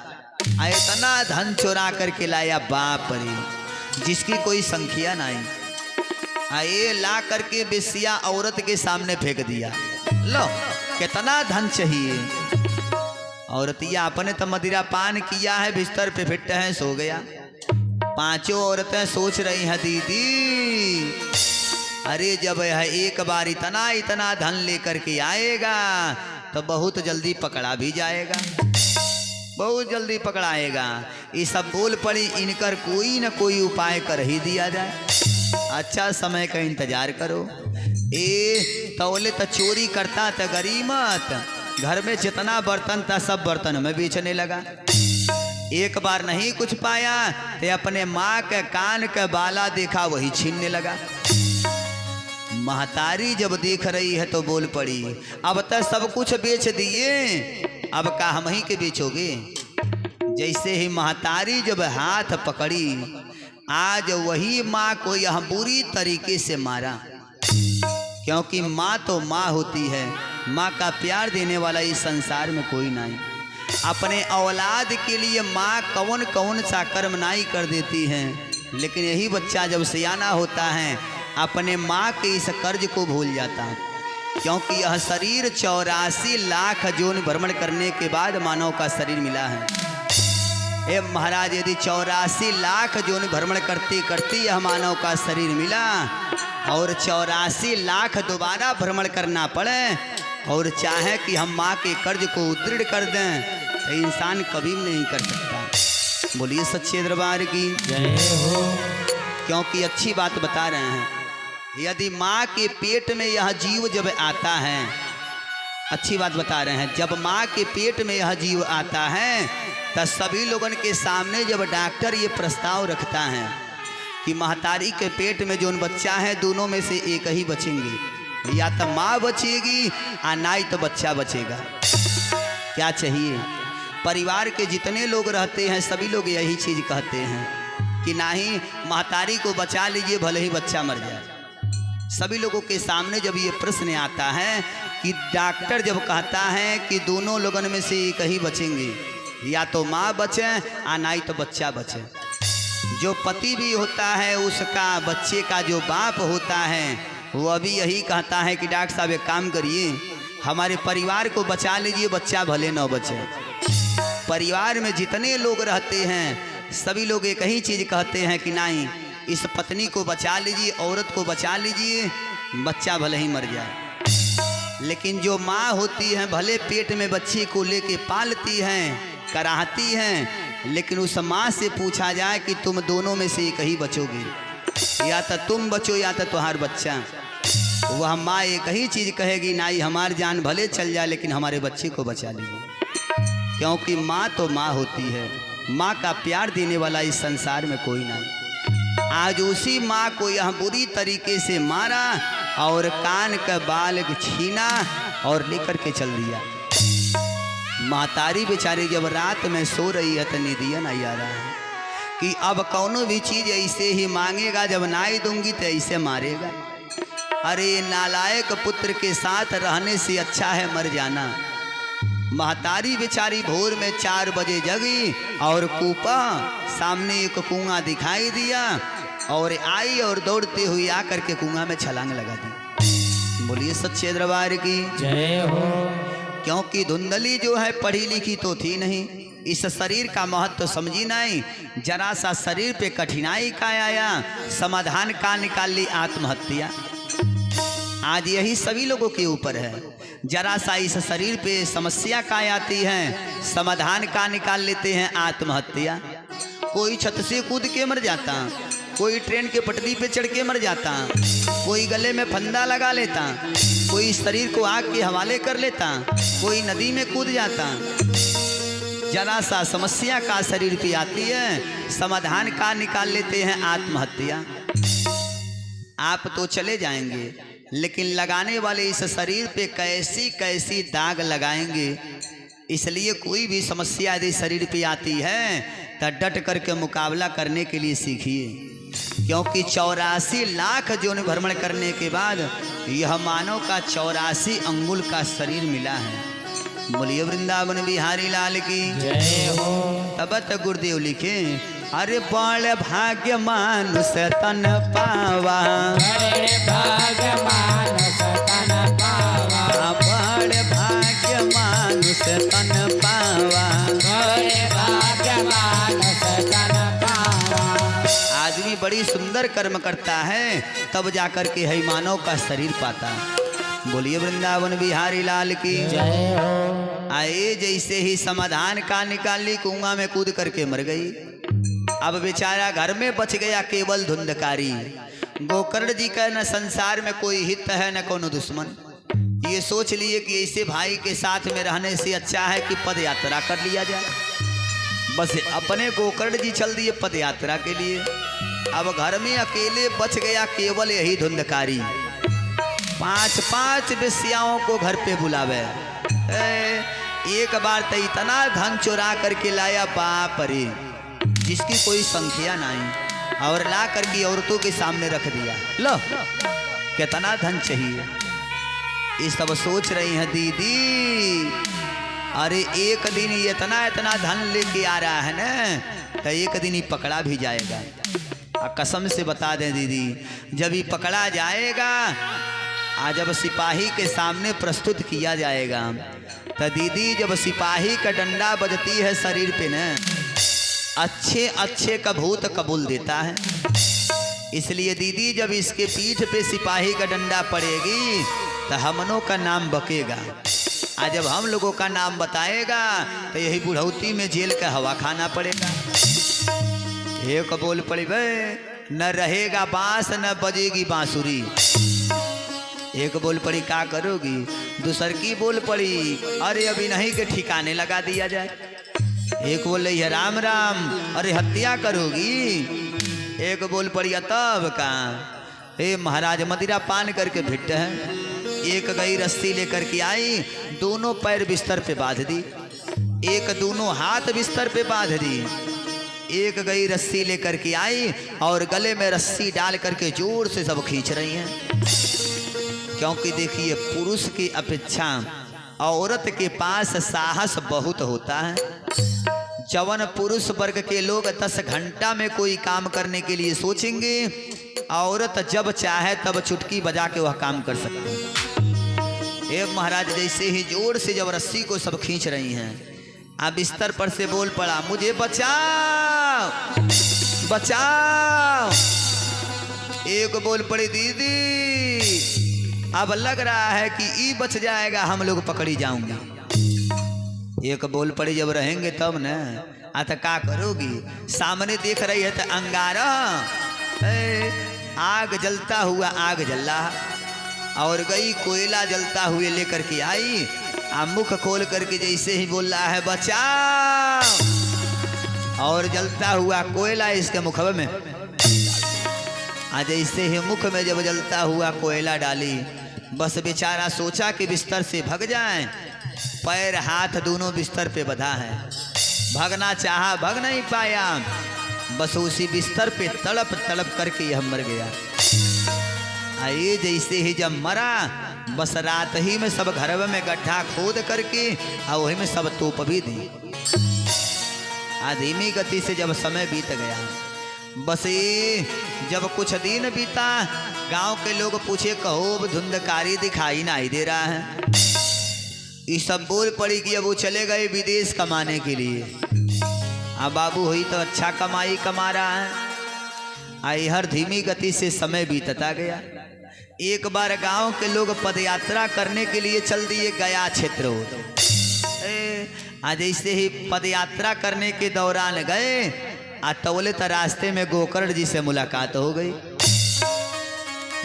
इतना धन चुरा करके लाया, बाप रे जिसकी कोई संख्या नहीं। आए ला करके बेश्या औरत के सामने फेंक दिया, लो कितना धन चाहिए। औरतिया अपने तो मदिरा पान किया है, बिस्तर पे फिट है, सो गया। 5 औरतें सोच रही हैं दीदी अरे जब यह एक बार इतना धन लेकर के आएगा तो बहुत जल्दी पकड़ा भी जाएगा, बहुत जल्दी पकड़ाएगा। ये सब बोल पड़ी, इनकर कोई न कोई उपाय कर ही दिया जाए, अच्छा समय का इंतजार करो। ए तौले तो चोरी करता था गरीमत, घर में जितना बर्तन था सब बर्तन में बेचने लगा। एक बार नहीं कुछ पाया तो अपने माँ के कान के बाला देखा वही छीनने लगा। महतारी जब देख रही है तो बोल पड़ी अब तक सब कुछ बेच दिए, अब का हम ही के बेचोगे। जैसे ही महतारी जब हाथ पकड़ी आज वही माँ को यह बुरी तरीके से मारा, क्योंकि माँ तो माँ होती है, माँ का प्यार देने वाला इस संसार में कोई नहीं। अपने औलाद के लिए माँ कौन कौन सा कर्म नहीं कर देती है, लेकिन यही बच्चा जब सियाना होता है अपने माँ के इस कर्ज को भूल जाता है, क्योंकि यह शरीर 84 लाख जोन भ्रमण करने के बाद मानव का शरीर मिला है। ए महाराज, यदि 84 लाख जोन भ्रमण करते करते यह मानव का शरीर मिला और 84 लाख दोबारा भ्रमण करना पड़े और चाहे कि हम माँ के कर्ज को उदृढ़ कर दें, तो इंसान कभी नहीं कर सकता। बोलिए सच्चे दरबार की जय हो। क्योंकि अच्छी बात बता रहे हैं, यदि माँ के पेट में यह जीव जब आता है, अच्छी बात बता रहे हैं, जब माँ के पेट में यह जीव आता है तब सभी लोगों के सामने जब डॉक्टर ये प्रस्ताव रखता है कि महतारी के पेट में जो बच्चा है दोनों में से एक ही बचेंगे, या तो माँ बचेगी और ना ही तो बच्चा बचेगा। क्या चाहिए? परिवार के जितने लोग रहते हैं सभी लोग यही चीज़ कहते हैं कि ना ही महतारी को बचा लीजिए भले ही बच्चा मर जाए। सभी लोगों के सामने जब ये प्रश्न आता है कि डॉक्टर जब कहता है कि दोनों लोगों में से एक ही बचेंगे, या तो माँ बचे और ना ही तो बच्चा बचे। जो पति भी होता है उसका बच्चे का जो बाप होता है वह भी यही कहता है कि डॉक्टर साहब एक काम करिए, हमारे परिवार को बचा लीजिए, बच्चा भले न बचे। परिवार में जितने लोग रहते हैं सभी लोग एक ही चीज़ कहते हैं कि नहीं, इस पत्नी को बचा लीजिए, औरत को बचा लीजिए, बच्चा भले ही मर जाए। लेकिन जो माँ होती है भले पेट में बच्चे को लेके पालती हैं, कराहती हैं, लेकिन उस माँ से पूछा जाए कि तुम दोनों में से एक ही बचोगे, या तो तुम बचो या तो तुम्हार बच्चा, वह माँ एक ही चीज़ कहेगी, ना ही हमारी जान भले चल जाए लेकिन हमारे बच्चे को बचा लीजिए। क्योंकि माँ तो माँ होती है, माँ का प्यार देने वाला इस संसार में कोई नहीं। आज उसी माँ को यह बुरी तरीके से मारा और कान का बाल छीना और लेकर के चल दिया। महतारी बेचारी जब रात में सो रही है तो निदिया नहीं आ रहा है कि अब कौनो भी चीज़ ऐसे ही मांगेगा, जब नाई दूंगी तो ऐसे मारेगा। अरे नालायक पुत्र के साथ रहने से अच्छा है मर जाना। महतारी बेचारी भोर में 4 बजे जगी और कूपा सामने एक कुआं दिखाई दिया और आई और दौड़ते हुए आकर के कुआं में छलांग लगा दी। बोलिए सच्चे दरबार की जय हो। क्योंकि धुंधली जो है पढ़ी लिखी तो थी नहीं, इस शरीर का महत्व तो समझी नहीं, जरा सा शरीर पे कठिनाई का आया, समाधान का निकाल ली आत्महत्या। आज यही सभी लोगों के ऊपर है, जरा सा इस शरीर पे समस्या का आती है, समाधान का निकाल लेते हैं आत्महत्या। कोई छत से कूद के मर जाता, कोई ट्रेन के पटरी पे चढ़ के मर जाता, कोई गले में फंदा लगा लेता, कोई शरीर को आग के हवाले कर लेता, कोई नदी में कूद जाता। जरा सा समस्या का शरीर पे आती है, समाधान का निकाल लेते हैं आत्महत्या। आप तो चले जाएंगे लेकिन लगाने वाले इस शरीर पे कैसी कैसी दाग लगाएंगे। इसलिए कोई भी समस्या यदि शरीर पे आती है तो डट करके मुकाबला करने के लिए सीखिए, क्योंकि 84 लाख जोन भ्रमण करने के बाद यह मानव का 84 अंगुल का शरीर मिला है। बोलिए वृंदावन बिहारी लाल की जय हो। तब तक गुरुदेव लिखे, अरे बड़ भाग्य मानुष तन पावा, बड़े भाग्य मानुष तन पावा, बड़ भाग्य मानुष तन पावा, बड़े भाग्य मानुष तन पावा। आदमी बड़ी सुंदर कर्म करता है तब जाकर के है मानव का शरीर पाता। बोलिए वृंदावन बिहारी लाल की जय हो। आए जैसे ही समाधान का निकाली कुआं में कूद करके मर गई। अब बेचारा घर में बच गया केवल धुंधकारी। गोकर्ण जी का न संसार में कोई हित है न कोनो दुश्मन। ये सोच लिए कि ऐसे भाई के साथ में रहने से अच्छा है कि पद यात्रा कर लिया जाए। बस अपने गोकर्ण जी चल दिए पद यात्रा के लिए। अब घर में अकेले बच गया केवल यही धुंधकारी। 5-5 वेश्याओं को घर पे बुलावे। एक बार तो इतना धन चुरा करके लाया, बाप रे, जिसकी कोई संख्या नहीं। और ला करके औरतों के सामने रख दिया। लो कितना धन चाहिए। इस सब सोच रही हैं दीदी, अरे एक दिन ये इतना इतना धन लेके आ रहा है ना, तो एक दिन ही पकड़ा भी जाएगा। कसम से बता दें दीदी, जब ही पकड़ा जाएगा, आज जब सिपाही के सामने प्रस्तुत किया जाएगा, तो दीदी जब सिपाही का डंडा बजती है शरीर पे न, अच्छे अच्छे का भूत कबूल देता है। इसलिए दीदी जब इसके पीठ पे सिपाही का डंडा पड़ेगी तो हमनों का नाम बकेगा। आज जब हम लोगों का नाम बताएगा तो यही बुढ़ौती में जेल का हवा खाना पड़ेगा। एक बोल पड़ी बे, न रहेगा बांस न बजेगी बांसुरी। एक बोल पड़ी क्या करोगी। दूसर की बोल पड़ी, अरे अभी नहीं के ठिकाने लगा दिया जाए। एक बोल रही है राम राम, अरे हत्या करोगी। एक बोल पड़ी तब का, हे महाराज मदिरा पान करके भिट्ट है। एक गई रस्सी लेकर के आई, दोनों पैर बिस्तर पे बांध दी, एक दोनों हाथ बिस्तर पे बांध दी। एक गई रस्सी लेकर के आई और गले में रस्सी डाल करके जोर से सब खींच रही हैं। क्योंकि देखिए पुरुष की अपेक्षा औरत के पास साहस बहुत होता है। जवन पुरुष वर्ग के लोग 10 घंटा में कोई काम करने के लिए सोचेंगे, औरत जब चाहे तब चुटकी बजा के वह काम कर सकती है। ए महाराज जैसे ही जोर से जब रस्सी को सब खींच रही हैं, अब बिस्तर पर से बोल पड़ा, मुझे बचाओ बचाओ। एक बोल पड़ी दीदी, अब लग रहा है कि ई बच जाएगा, हम लोग पकड़ी जाऊंगे। एक बोल पड़ी, जब रहेंगे तब न, तो क्या करोगी। सामने देख रही है तो अंगारा, आग जलता हुआ आग जल रहा, और गई कोयला जलता हुए लेकर के आई। मुख खोल करके जैसे ही बोल रहा है बचाओ, और जलता हुआ कोयला इसके मुख में, जैसे ही मुख में जब जलता हुआ कोयला डाली, बस बेचारा सोचा कि बिस्तर से भग जाए। पैर हाथ दोनों बिस्तर पे बंधा है, भगना चाहा भग नहीं पाया, बस उसी बिस्तर पे तड़प तड़प करके यह मर गया। ये जैसे ही जब मरा, बस रात ही में सब घर में गड्ढा खोद करके और वही में सब तोप भी दी। धीमी गति से जब समय बीत गया, बस ये जब कुछ दिन बीता, गांव के लोग पूछे, कहो धुंधकारी दिखाई नहीं दे रहा है। ये सब बोल पड़ी कि अब वो चले गए विदेश कमाने के लिए। अब बाबू हुई तो अच्छा कमाई कमा रहा है। आई हर धीमी गति से समय बीतता गया। एक बार गांव के लोग पदयात्रा करने के लिए चल दिए गया क्षेत्र हो। जैसे ही पदयात्रा करने के दौरान गए, तौले तो रास्ते में गोकर्ण जी से मुलाकात हो गई।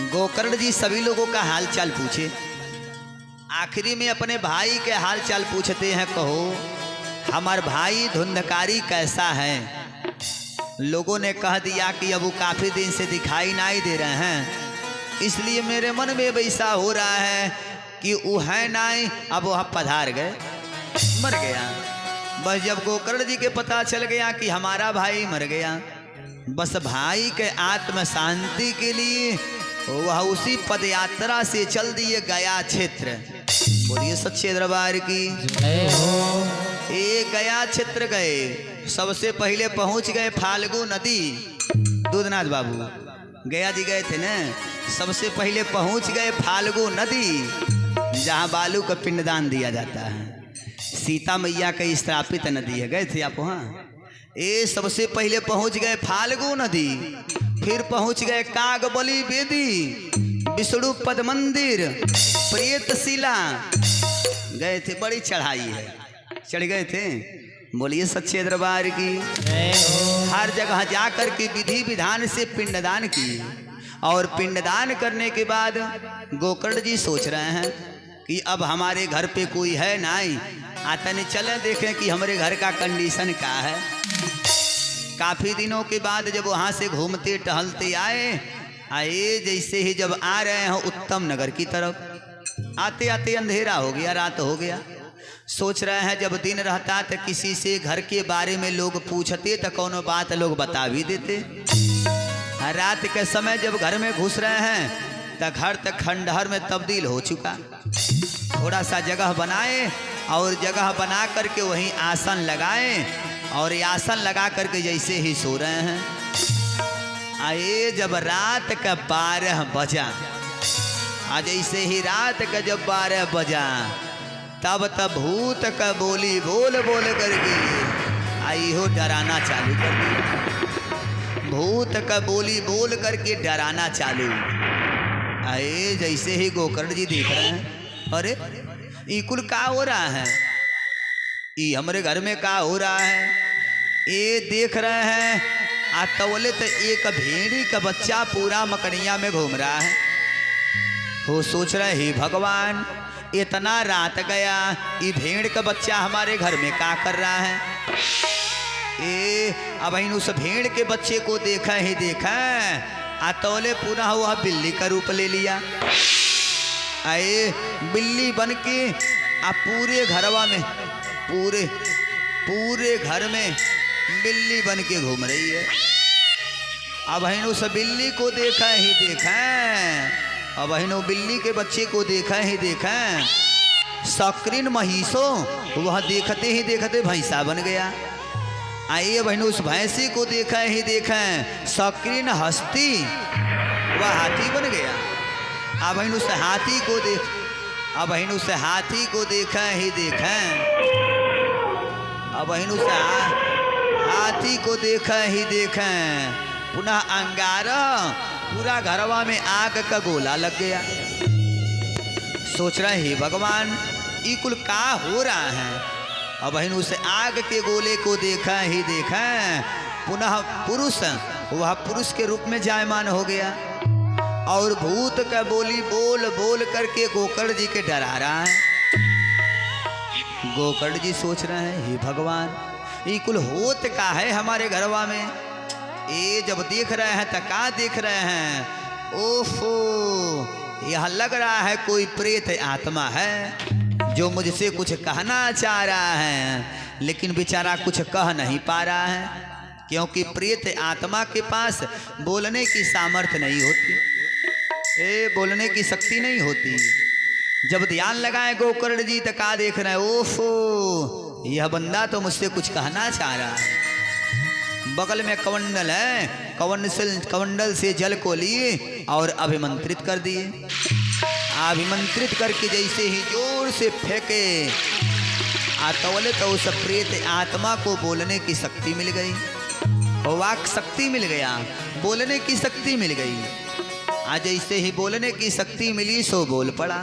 गोकर्ण जी सभी लोगों का हाल चाल पूछे, आखिरी में अपने भाई के हाल चाल पूछते हैं, कहो हमार भाई धुंधकारी कैसा है। लोगों ने कह दिया कि अब वो काफी दिन से दिखाई नहीं दे रहे हैं, इसलिए मेरे मन में वैसा हो रहा है कि वो है नहीं, अब वह पधार गए, मर गया। बस जब गोकर्ण जी के पता चल गया कि हमारा भाई मर गया, बस भाई के आत्म शांति के लिए वह उसी पदयात्रा से चल दिए गया क्षेत्र। बोलिए सच्चे दरबार की। गया क्षेत्र गए, सबसे पहले पहुंच गए फाल्गु नदी। दूधनाथ बाबू गया जी गए थे ना, सबसे पहले पहुंच गए फाल्गु नदी, जहां बालू का पिंडदान दिया जाता है। सीता मैया का श्रापित नदी है, गए थे आप वहाँ। सबसे पहले पहुंच गए फाल्गु नदी, फिर पहुंच गए कागबली बेदी, विष्णु पद मंदिर, प्रेतशिला गए थे। बड़ी चढ़ाई है, चढ़ गए थे। बोलिए सच्चे दरबार की। हर जगह जाकर के विधि विधान से पिंडदान की, और पिंडदान करने के बाद गोकर्ण जी सोच रहे हैं कि अब हमारे घर पे कोई है नहीं, आतने चले देखें कि हमारे घर का कंडीशन क्या है। काफ़ी दिनों के बाद जब वहाँ से घूमते टहलते आए, जैसे ही जब आ रहे हैं उत्तम नगर की तरफ, आते आते अंधेरा हो गया, रात हो गया। सोच रहे हैं जब दिन रहता तो किसी से घर के बारे में लोग पूछते तो कोनो बात लोग बता भी देते। रात के समय जब घर में घुस रहे हैं तो घर तक खंडहर में तब्दील हो चुका। थोड़ा सा जगह बनाए और जगह बना करके वहीं आसन लगाए और ये आसन लगा करके जैसे ही सो रहे हैं, आए जब रात का 12 बजा, जैसे ही रात का जब 12 बजा तब भूत का बोली बोल बोल करके आई हो डराना चालू कर दिया। भूत का बोली बोल करके डराना चालू। आए जैसे ही गोकर्ण जी देख रहे हैं, अरे ये कुल का हो रहा है, ये हमारे घर में का हो रहा है। ये देख रहे हैं तवले तो एक भेड़ी का बच्चा पूरा मकड़िया में घूम रहा है। वो सोच रहे हे भगवान, इतना रात गया, ये भेड़ का बच्चा हमारे घर में का कर रहा है। अब उस भेड़ के बच्चे को देखा ही देखा तौले पूरा हुआ बिल्ली का रूप ले लिया। आए बिल्ली बन के पूरे घरवा में पूरे घर में बिल्ली बन के घूम रही है। अब उस बिल्ली को देखा ही देखा, अब बिल्ली के बच्चे को देखा ही देखा, सक्रीन महिषो वह देखते ही देखते भैंसा बन गया। आइए बहनों उस भैंसी को देखा ही देखा, सक्रीन हस्ती वह हाथी बन गया। अब बहनों से हाथी को देख, अब बहनों से हाथी को देखा ही देखा, अब बहनों से हाथी को देखा ही देखा, पुनः अंगारा पूरा घरवा में आग का गोला लग गया। सोच रहे हे भगवान, ये कुल का हो रहा है। अब बहन उस आग के गोले को देखा ही देखा, पुनः पुरुष वह पुरुष के रूप में जायमान हो गया और भूत का बोली बोल बोल करके गोकर्ण जी के डरा रहा है। गोकर्ण जी सोच रहे हैं हे भगवान, ये कुल होत का है हमारे घरवा में। ये जब देख रहे हैं तो का देख रहे हैं, ओफो यह लग रहा है कोई प्रेत आत्मा है जो मुझसे कुछ कहना चाह रहा है, लेकिन बेचारा कुछ कह नहीं पा रहा है, क्योंकि प्रेत आत्मा के पास बोलने की सामर्थ्य नहीं होती, बोलने की शक्ति नहीं होती। जब ध्यान लगाए गोकर्ण जी तो का देख रहे हैं, ओफो यह बंदा तो मुझसे कुछ कहना चाह रहा है। बगल में कमंडल है, कमंडल से जल को लिए और अभिमंत्रित कर दिए। अभिमंत्रित करके जैसे ही जोर से फेंके तवले तो उस प्रेत आत्मा को बोलने की शक्ति मिल गई, वाक शक्ति मिल गया, बोलने की शक्ति मिल गई। आज जैसे ही बोलने की शक्ति मिली सो बोल पड़ा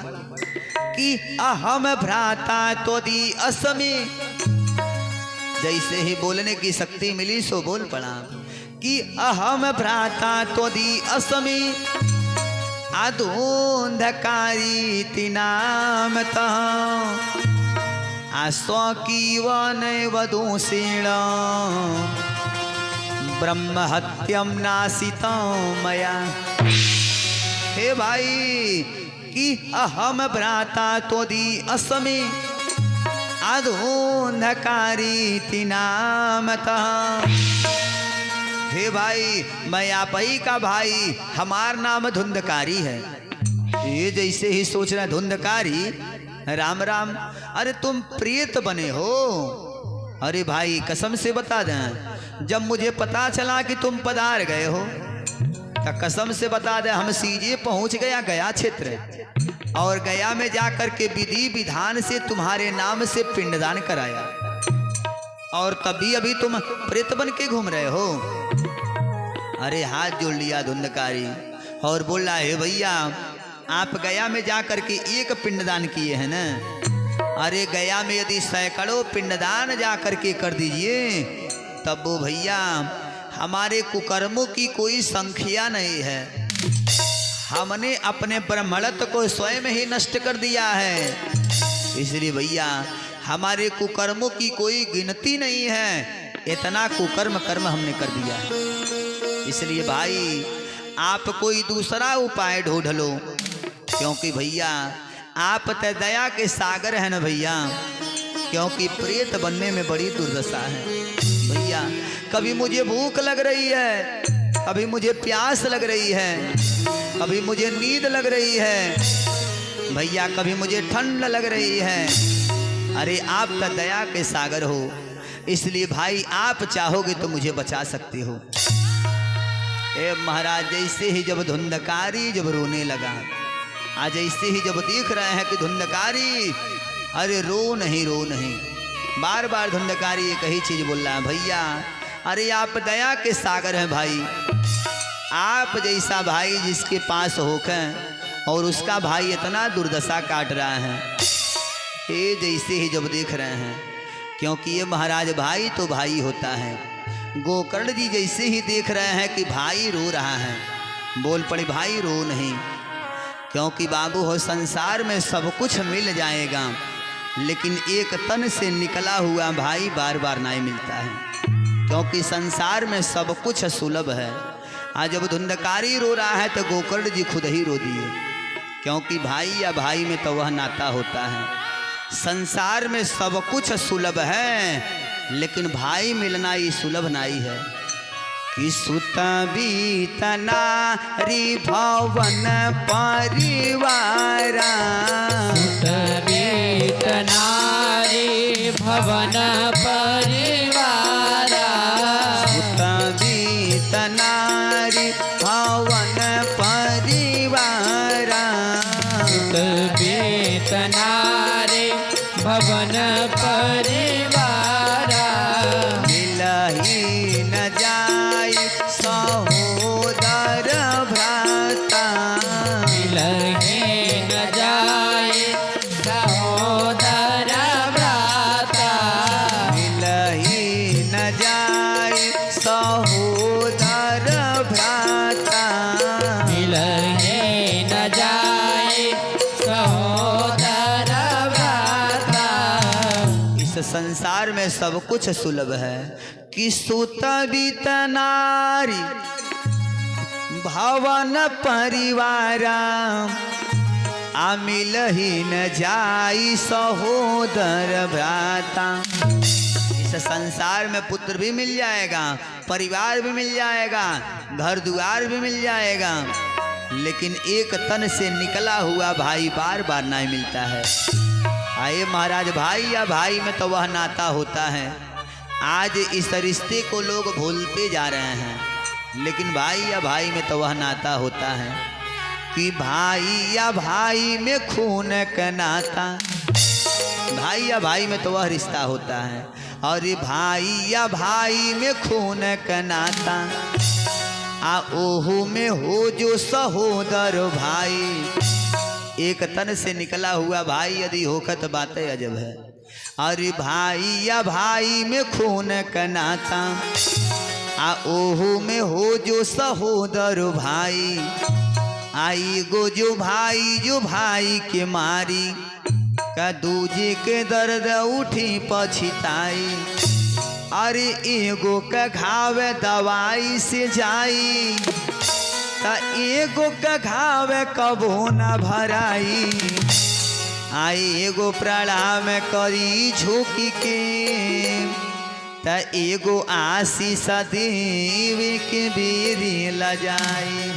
कि अहम भ्राता तो दी असमी। जैसे ही बोलने की शक्ति मिली सो बोल पड़ा कि अहम भ्राता तो दी असमी, अधूंधकारी तिनाम स्वकी वधूषीण ब्रह्म हत्यम नासितं मया। हे भाई कि अहम भ्राता तो दी असमी, अधूंधकारी तिनामतः। हे भाई मैं आप ही का भाई, हमार नाम धुंधकारी है। ये जैसे ही सोच रहा धुंधकारी, राम राम, अरे तुम प्रेत बने हो। अरे भाई कसम से बता दें, जब मुझे पता चला कि तुम पधार गए हो तो कसम से बता दें हम सीधे पहुंच गया क्षेत्र, और गया में जाकर के विधि विधान से तुम्हारे नाम से पिंडदान कराया, और तभी अभी तुम प्रेत बन के घूम रहे हो। अरे हाथ जोड़ लिया धुंधकारी और बोल रहा है भैया आप गया में जाकर के एक पिंडदान किए हैं ना, अरे गया में यदि सैकड़ों पिंडदान जाकर के कर दीजिए तब वो भैया हमारे कुकर्मों की कोई संख्या नहीं है। हमने अपने ब्रह्मणत्व को स्वयं ही नष्ट कर दिया है, इसलिए भैया हमारे कुकर्मों की कोई गिनती नहीं है। इतना कुकर्म कर्म हमने कर दिया है, इसलिए भाई आप कोई दूसरा उपाय ढूंढ लो, क्योंकि भैया आप तो दया के सागर है ना भैया, क्योंकि प्रेत बनने में बड़ी दुर्दशा है। भैया कभी मुझे भूख लग रही है अभी मुझे प्यास लग रही है, कभी मुझे नींद लग रही है भैया, कभी मुझे ठंड लग रही है। अरे आप तो दया के सागर हो, इसलिए भाई आप चाहोगे तो मुझे बचा सकते हो। ए महाराज, जैसे ही जब धुंधकारी जब रोने लगा, आज ऐसे ही जब देख रहे हैं कि धुंधकारी अरे रो नहीं, बार बार धुंधकारी एक ही चीज बोल रहा है, भैया अरे आप दया के सागर हैं भाई, आप जैसा भाई जिसके पास होकर और उसका भाई इतना दुर्दशा काट रहा है, ये जैसे ही जब देख रहे हैं, क्योंकि ये महाराज भाई तो भाई होता है। गोकर्ण जी जैसे ही देख रहे हैं कि भाई रो रहा है, बोल पड़े भाई रो नहीं, क्योंकि बाबू हो संसार में सब कुछ मिल जाएगा, लेकिन एक तन से निकला हुआ भाई बार बार नहीं मिलता है, क्योंकि संसार में सब कुछ सुलभ है। आज जब धुंधकारी रो रहा है तो गोकर्ण जी खुद ही रो दिए, क्योंकि भाई या भाई में तो वह नाता होता है। संसार में सब कुछ सुलभ है, लेकिन भाई मिलना ही सुलभ नहीं है। कि सुत बीत नारी भवन परिवारा, सुत बीत नारी भवन परिवारा, सुत बीत नारी भवन परिवारा, सुत बीत नारी भवन परिवारा, मिलही न जाय सहोदर भ्राता, मिलहि न जाय सहोदर भ्राता, मिलही न जाय सहोदर भ्राता, मिलहि न जाय सहोदर भ्राता। इस संसार में सब कुछ सुलभ है। कि सुत बीत नारी भवन परिवारा, आ मिलही न जाई सहोदर भ्राता। इस संसार में पुत्र भी मिल जाएगा, परिवार भी मिल जाएगा, घर द्वार भी मिल जाएगा, लेकिन एक तन से निकला हुआ भाई बार बार नहीं मिलता है। आए महाराज, भाई या भाई में तो वह नाता होता है। आज इस रिश्ते को लोग भूलते जा रहे हैं, लेकिन भाई या भाई में तो वह नाता होता है। कि भाई या भाई में खून का नाता, भाई या भाई में तो वह रिश्ता होता है। और भाई या भाई में खून का नाता, आ ओहू में हो जो सहोदर भाई, एक तन से निकला हुआ भाई यदि होकर तो बातें अजब है। अरे भाई या भाई में खून का नाता, आ ओहू में हो जो सहोदर भाई, आई गो जो भाई के मारी, का दूजे के दर्द उठी पछिताई। अरे एगो का घाव दवाई से जाई, ता एगो का घाव कबो न भराई। आई एगो प्रणाम करी झुकी के, ता एगो आशीष देवी के बेरी लजाई।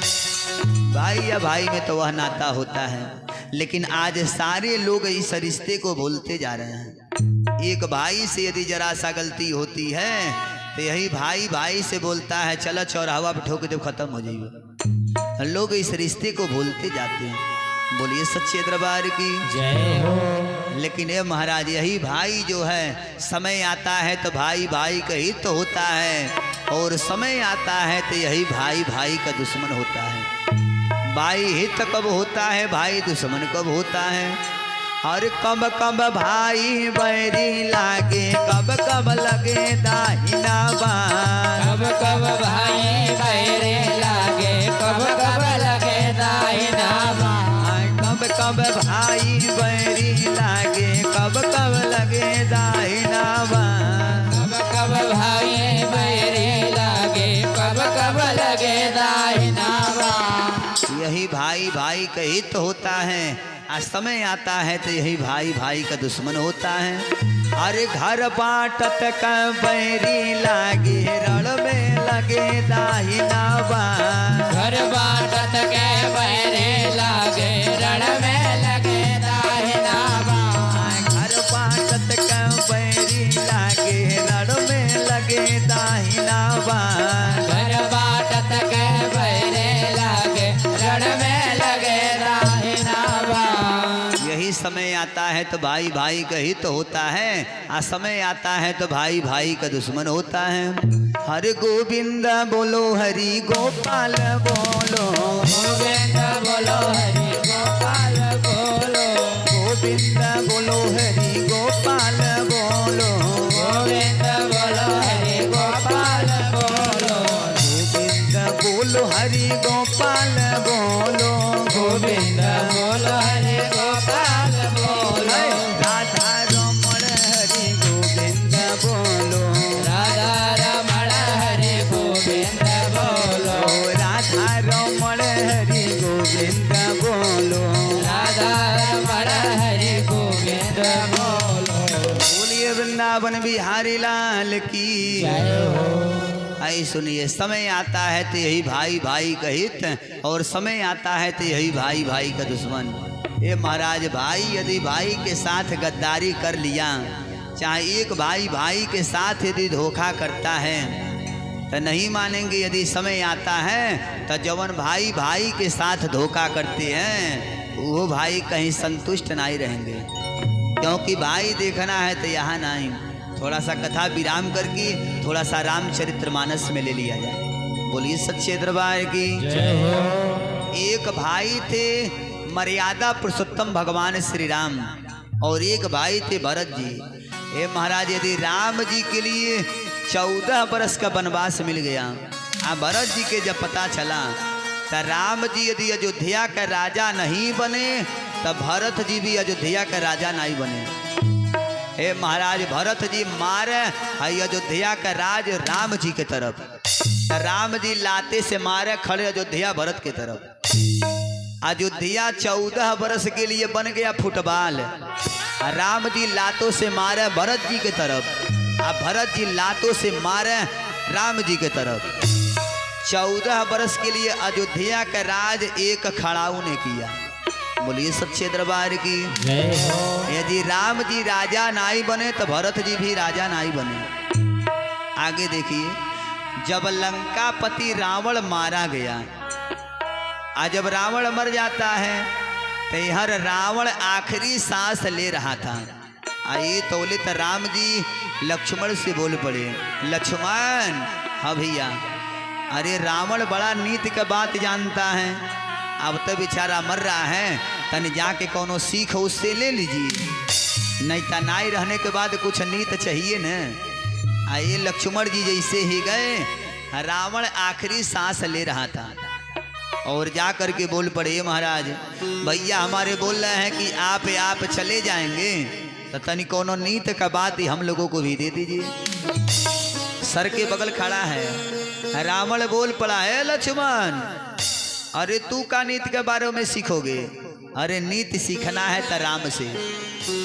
भाई या भाई में तो वह नाता होता है, लेकिन आज सारे लोग इस रिश्ते को भूलते जा रहे हैं। एक भाई से यदि जरा सा गलती होती है तो यही भाई भाई से बोलता है चलो चौराहा पे ठोक दो, खत्म हो जाएगा। लोग इस रिश्ते को भूलते जाते हैं। बोलिए सच्चे दरबार की जय हो। लेकिन ये महाराज, यही भाई जो है, समय आता है तो भाई भाई का हित तो होता है, और समय आता है तो यही भाई भाई का दुश्मन होता है। भाई हित कब होता है, भाई दुश्मन कब होता है। और कब कब भाई बैरी लागे, कब कब लगे दाहिना बाँ। कब कब भाई बैरे लागे, कब कब लगे दाहिना बाँ। कब कब भाई बैरी लागे, कब कब लगे दाहिना बाँ। कब कब भाई बैरे लागे, कब कब लगे दाहिना बाँ। यही भाई भाई का हित होता है, आज समय आता है तो यही भाई भाई का दुश्मन होता है। अरे घर बाटत का बैरी लागे, रण में लगे दाहिना बाण। घर बाटत के बहरे लागे रण में लगे दाहिना बाण। घर बाटत के बैरी लागे रण में लगे दाहिना बाण। घर बाटत के बहरे लागे रण में लगे दाहिना बाण। यही समय आता है तो भाई भाई का हित तो होता है, आ समय आता है तो भाई भाई का दुश्मन होता है। हरि गोविंद बोलो हरि गोपाल बोलो। गोविंद बोलो हरि गोपाल बोलो। गोविंद बोलो हरि गोपाल बोलो। गोविंद बोलो हरि गोपाल बोलो। गोविंद बोलो हरि गोपाल बोलो। गोविंद बोलो हरि गोपाल बोलो। राधा रमण हरि गोविंद बोलो। राधा रमण हरि गोविंद बोलो। राधा रमण हरि गोविंद बोलो। राधा रमण हरि गोविंद बोलो। बोलिए वृंदावन बिहारी लाल की जय हो। आई सुनिए, समय आता है तो यही भाई भाई का हित, और समय आता है तो यही भाई भाई का दुश्मन। ये महाराज भाई यदि भाई के साथ गद्दारी कर लिया, चाहे एक भाई भाई के साथ यदि धोखा करता है तो नहीं मानेंगे। यदि समय आता है तो जवन भाई भाई के साथ धोखा करते हैं वो भाई कहीं संतुष्ट नहीं रहेंगे, क्योंकि भाई देखना है तो यहाँ नहीं। थोड़ा सा कथा विराम करके थोड़ा सा रामचरितमानस में ले लिया जाए। बोलिए सच्चे दरबार की जय हो। एक भाई थे मर्यादा पुरुषोत्तम भगवान श्री राम, और एक भाई थे भरत जी। हे महाराज, यदि राम जी के लिए 14 बरस का वनवास मिल गया, भरत जी के जब पता चला तो राम जी यदि अयोध्या का राजा नहीं बने तो भरत जी भी अयोध्या का राजा नहीं बने। हे महाराज, भरत जी मारे अयोध्या का राज राम जी के तरफ, राम जी लाते से मारे खड़े अयोध्या भरत के तरफ। अयोध्या 14 बरस के लिए बन गया फुटबॉल। राम जी लातों से मारे भरत जी के तरफ, भरत जी लातों से मारे राम जी के तरफ। 14 बरस के लिए अयोध्या का राज एक खड़ाऊ ने किया। बोलिए सच्चे दरबार की जय हो। यदि राम जी राजा नहीं बने तो भरत जी भी राजा नहीं बने। आगे देखिए, जब लंकापति रावण मारा गया, जब रावण मर जाता है तो हर रावण आखिरी सांस ले रहा था। ये तोले तो राम जी लक्ष्मण से बोल पड़े, लक्ष्मण हाँ भैया, अरे रावण बड़ा नीति का बात जानता है, अब तो बेचारा मर रहा है, तन जाके कोनो सीख उससे ले लीजिए, नहीं तो नाई रहने के बाद कुछ नीत चाहिए न। आइए लक्ष्मण जी जैसे ही गए, रावण आखिरी सांस ले रहा था और जा कर के बोल पड़े, महाराज भैया हमारे बोल रहे हैं कि आप चले जाएंगे तो तनी कोनो नीत का बात ही हम लोगों को भी दे दीजिए। सर के बगल खड़ा है रावण, बोल पड़ा है लक्ष्मण, अरे तू का नीति के बारे में सीखोगे? अरे नीति सीखना है तो राम से।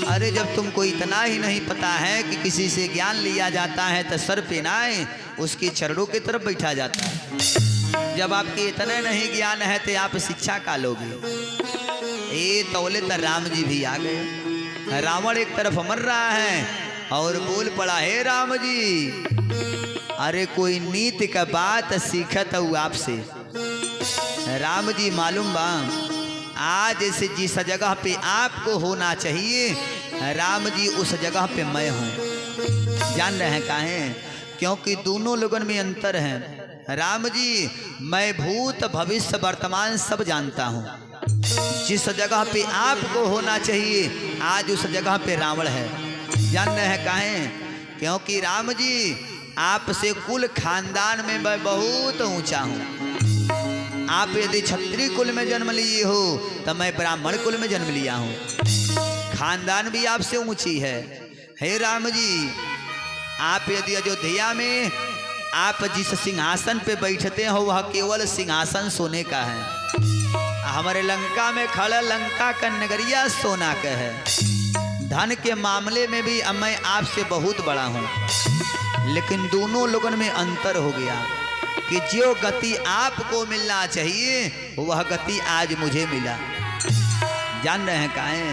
अरे जब तुमको इतना ही नहीं पता है कि किसी से ज्ञान लिया जाता है तो सर पे नाए उसके चरणों की तरफ बैठा जाता है। जब आपके इतना नहीं ज्ञान है तो आप शिक्षा का लोगे। ये तौले तो राम जी भी आ गए। रावण एक तरफ मर रहा है और बोल पड़ा, हे राम जी, अरे कोई नीति का बात सीखत हूँ आपसे। राम जी मालूम बा, आज जैसे जिस जगह पे आपको होना चाहिए राम जी उस जगह पे मैं हूँ। जान रहे हैं काहे? क्योंकि दोनों लोगों में अंतर है। राम जी मैं भूत भविष्य वर्तमान सब जानता हूँ। जिस जगह पे आपको होना चाहिए आज उस जगह पे रावण है। जान रहे हैं काहे? क्योंकि राम जी आपसे कुल खानदान में मैं बहुत ऊंचा हूँ। आप यदि क्षत्रिय कुल में जन्म लिए हो तो मैं ब्राह्मण कुल में जन्म लिया हूँ। खानदान भी आपसे ऊंची है। हे राम जी, आप यदि अयोध्या में आप जिस सिंहासन पे बैठते हो वह केवल सिंहासन सोने का है। हमारे लंका में खड़ा लंका का नगरिया सोना का है। धन के मामले में भी मैं आपसे बहुत बड़ा हूँ, लेकिन दोनों लोगों में अंतर हो गया। कि जो गति आपको मिलना चाहिए वह गति आज मुझे मिला। जान रहे हैं काहे?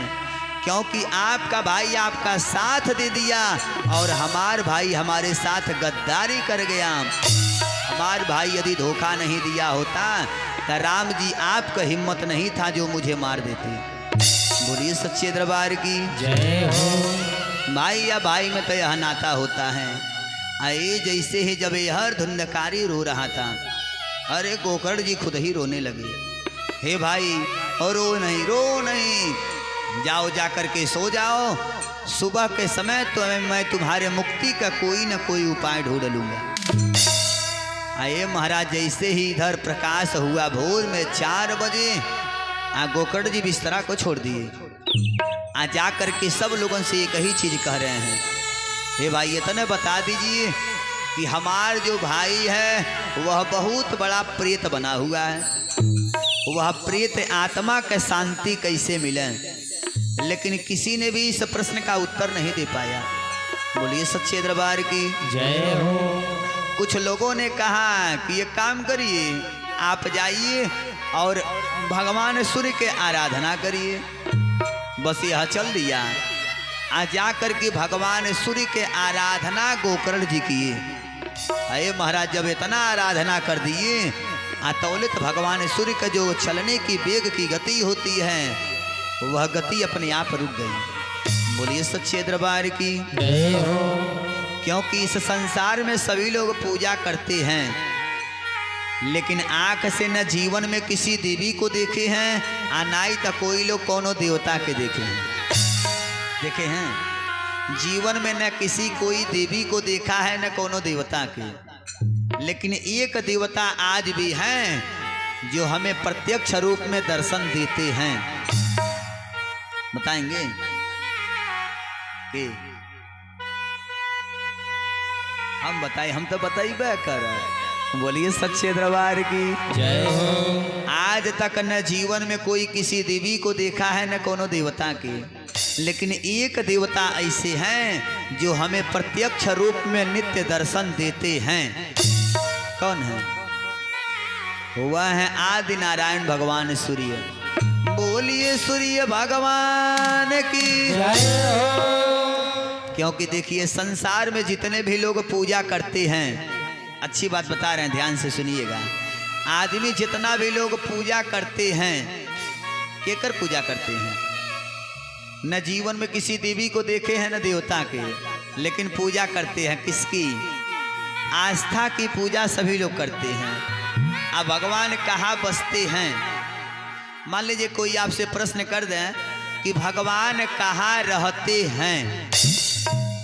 क्योंकि आपका भाई आपका साथ दे दिया और हमार भाई हमारे साथ गद्दारी कर गया। हमार भाई यदि धोखा नहीं दिया होता तो राम जी आपका हिम्मत नहीं था जो मुझे मार देते। बोलिए सच्चे दरबार की जय हो। भाई या भाई में तो यह नाता होता है। आए जैसे ही जब यह धुंधकारी रो रहा था, अरे गोकर्ण जी खुद ही रोने लगे। हे भाई और रो नहीं, जाओ जा करके सो जाओ, सुबह के समय तो मैं तुम्हारे मुक्ति का कोई न कोई उपाय ढूंढ लूंगा। आए महाराज जैसे ही इधर प्रकाश हुआ भोर में 4 बजे गोकर्ण जी बिस्तरा को छोड़ दिए। जा करके सब लोगों से एक ही चीज कह रहे हैं, हे भाई इतने बता दीजिए कि हमार जो भाई है वह बहुत बड़ा प्रेत बना हुआ है, वह प्रेत आत्मा के शांति कैसे मिले। लेकिन किसी ने भी इस प्रश्न का उत्तर नहीं दे पाया। बोलिए सच्चे दरबार की जय हो। कुछ लोगों ने कहा कि ये काम करिए, आप जाइए और भगवान सूर्य के आराधना करिए। बस यह चल दिया। आज जाकर के भगवान सूर्य के आराधना गोकर्ण जी किए। अरे महाराज जब इतना आराधना कर दिए तौलित भगवान सूर्य का जो चलने की वेग की गति होती है वह गति अपने आप रुक गई। बोलिए सच्चे दरबार की जय हो। क्योंकि इस संसार में सभी लोग पूजा करते हैं, लेकिन आंख से न जीवन में किसी देवी को देखे हैं और ना ही तो कोई लोग कोनो देवता के देखे हैं। जीवन में न किसी कोई देवी को देखा है न कोनो देवता के, लेकिन एक देवता आज भी हैं जो हमें प्रत्यक्ष रूप में दर्शन देते हैं। बताएंगे कि हम बताए, हम तो बताइबे कर। बोलिए सच्चे दरबार की जय हो। आज तक न जीवन में कोई किसी देवी को देखा है न कोनो देवता के, लेकिन एक देवता ऐसे हैं जो हमें प्रत्यक्ष रूप में नित्य दर्शन देते हैं। कौन है? वह है आदि नारायण भगवान सूर्य। बोलिए सूर्य भगवान की जय हो। क्योंकि देखिए संसार में जितने भी लोग पूजा करते हैं, अच्छी बात बता रहे हैं, ध्यान से सुनिएगा। आदमी जितना भी लोग पूजा करते हैं, केकर पूजा करते हैं? न जीवन में किसी देवी को देखे हैं न देवता के, लेकिन पूजा करते हैं किसकी? आस्था की पूजा सभी लोग करते हैं। अब भगवान कहाँ बसते हैं? मान लीजिए कोई आपसे प्रश्न कर दें कि भगवान कहाँ रहते हैं,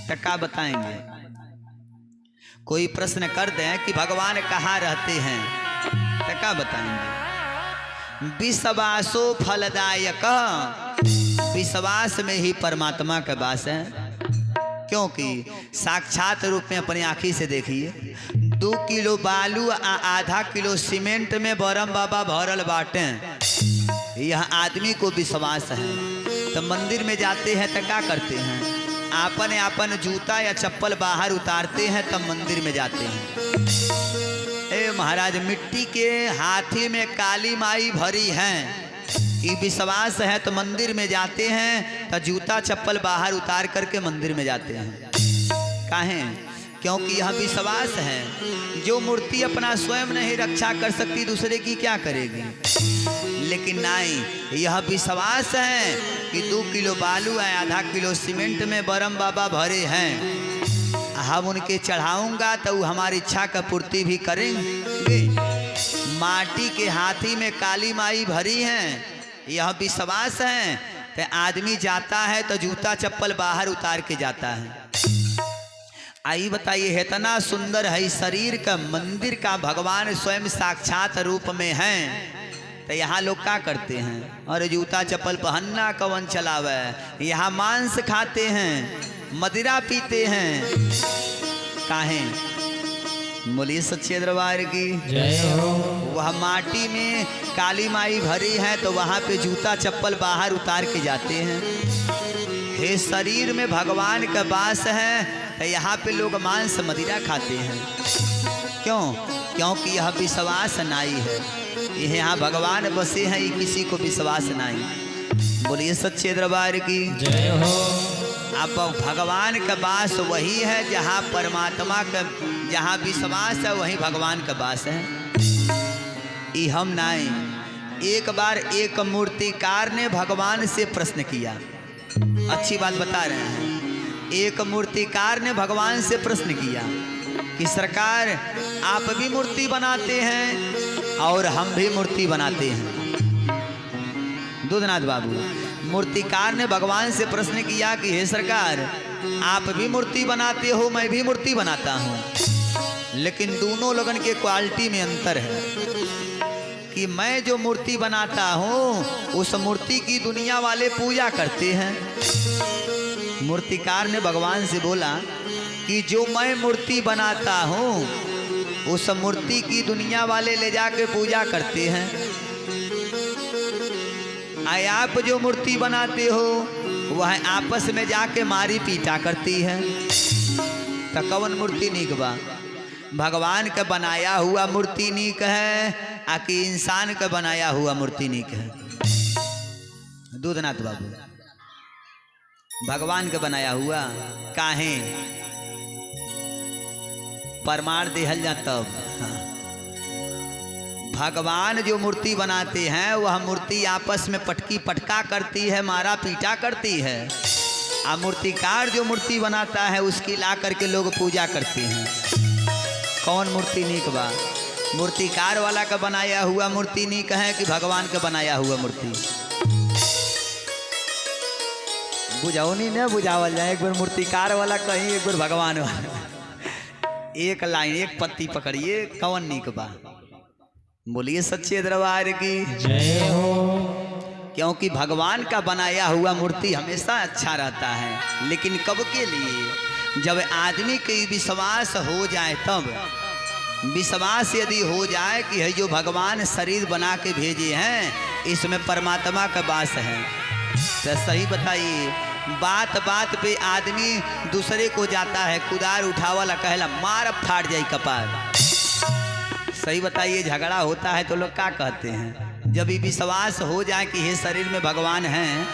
तो क्या बताएंगे? कोई प्रश्न कर दें कि भगवान कहाँ रहते हैं, तो क्या बताएंगे? विश्वासो फलदायक, विश्वास में ही परमात्मा का वास है। क्योंकि साक्षात रूप में अपनी आँखी से देखिए, 2 किलो बालू आधा किलो सीमेंट में बरम बाबा भरल बाटे, यह आदमी को विश्वास है। तो मंदिर में जाते हैं तो क्या करते हैं? आपन आपन जूता या चप्पल बाहर उतारते हैं तब मंदिर में जाते हैं। ए महाराज मिट्टी के हाथी में काली माई भरी हैं, ये विश्वास है तो मंदिर में जाते हैं तो जूता चप्पल बाहर उतार करके मंदिर में जाते हैं। काहे? क्योंकि यह विश्वास है। जो मूर्ति अपना स्वयं नहीं रक्षा कर सकती दूसरे की क्या करेगी? लेकिन नहीं, यह विश्वास है कि 2 किलो बालू है आधा किलो सीमेंट में बरम बाबा भरे हैं, हम उनके चढ़ाऊंगा तो वो हमारी इच्छा का पूर्ति भी करेंगे। माटी के हाथी में काली माई भरी हैं, यह विश्वास है। तो आदमी जाता है तो जूता चप्पल बाहर उतार के जाता है। आई बताइए, इतना सुंदर है शरीर का मंदिर का भगवान स्वयं साक्षात रूप में है, तो यहाँ लोग क्या करते हैं? और जूता चप्पल पहनना कवन चलावे, यहाँ मांस खाते हैं, मदिरा पीते हैं। काहे? बोलिए सच्चे दरबार की जय हो। वह माटी में काली माई भरी है तो वहाँ पे जूता चप्पल बाहर उतार के जाते हैं। हे शरीर में भगवान का वास है तो यहाँ पे लोग मांस मदिरा खाते हैं। क्यों? क्योंकि यह विश्वास नहीं है, यह यहाँ भगवान बसे हैं, ये किसी को विश्वास नहीं। बोलिए सच्चे दरबार की जय हो। अब भगवान का वास वही है जहाँ परमात्मा का, जहाँ विश्वास है वहीं भगवान का वास है। ये हम नहीं। एक बार एक मूर्तिकार ने भगवान से प्रश्न किया, अच्छी बात बता रहे हैं। एक मूर्तिकार ने भगवान से प्रश्न किया कि सरकार आप भी मूर्ति बनाते हैं और हम भी मूर्ति बनाते हैं। दूधनाथ बाबू, मूर्तिकार ने भगवान से प्रश्न किया कि हे सरकार आप भी मूर्ति बनाते हो, मैं भी मूर्ति बनाता हूँ, लेकिन दोनों लोगन के क्वालिटी में अंतर है कि मैं जो मूर्ति बनाता हूँ उस मूर्ति की दुनिया वाले पूजा करते हैं। मूर्तिकार ने भगवान से बोला कि जो मैं मूर्ति बनाता हूँ उस मूर्ति की दुनिया वाले ले जाके पूजा करते हैं, आप जो मूर्ति बनाते हो वह आपस में जाके मारी पीटा करती है। तो कौन मूर्ति नीक बा? भगवान का बनाया हुआ मूर्ति नीक है आकि इंसान का बनाया हुआ मूर्ति नीक है? दूधनाथ बाबू, भगवान का बनाया हुआ काहे प्रमाण देहल जा तब। हाँ। भगवान जो मूर्ति बनाते हैं वह मूर्ति आपस में पटकी पटका करती है, मारा पीटा करती है। आ मूर्तिकार जो मूर्ति बनाता है उसकी ला करके लोग पूजा करते हैं। कौन मूर्ति नीक बा? मूर्तिकार वाला का बनाया हुआ मूर्ति नीक है कि भगवान का बनाया हुआ मूर्ति? बुझाओ नहीं ना, बुझावल जाए। एक बार मूर्तिकार वाला कहीं, एक बार भगवान वाला। एक लाइन, एक पत्ती पकड़िए, कौन नीक बा? बोलिए सच्चे दरबार की जय हो। क्योंकि भगवान का बनाया हुआ मूर्ति हमेशा अच्छा रहता है, लेकिन कब के लिए? जब आदमी के विश्वास हो जाए तब। विश्वास यदि हो जाए कि है जो भगवान शरीर बना के भेजे हैं इसमें परमात्मा का वास है, तो सही बताइए, बात बात पे आदमी दूसरे को जाता है कुदार उठावाला कहला मार फाड़ जाए कपार। सही बताइए, झगड़ा होता है तो लोग क्या कहते हैं? जब ये विश्वास हो जाए कि ये शरीर में भगवान हैं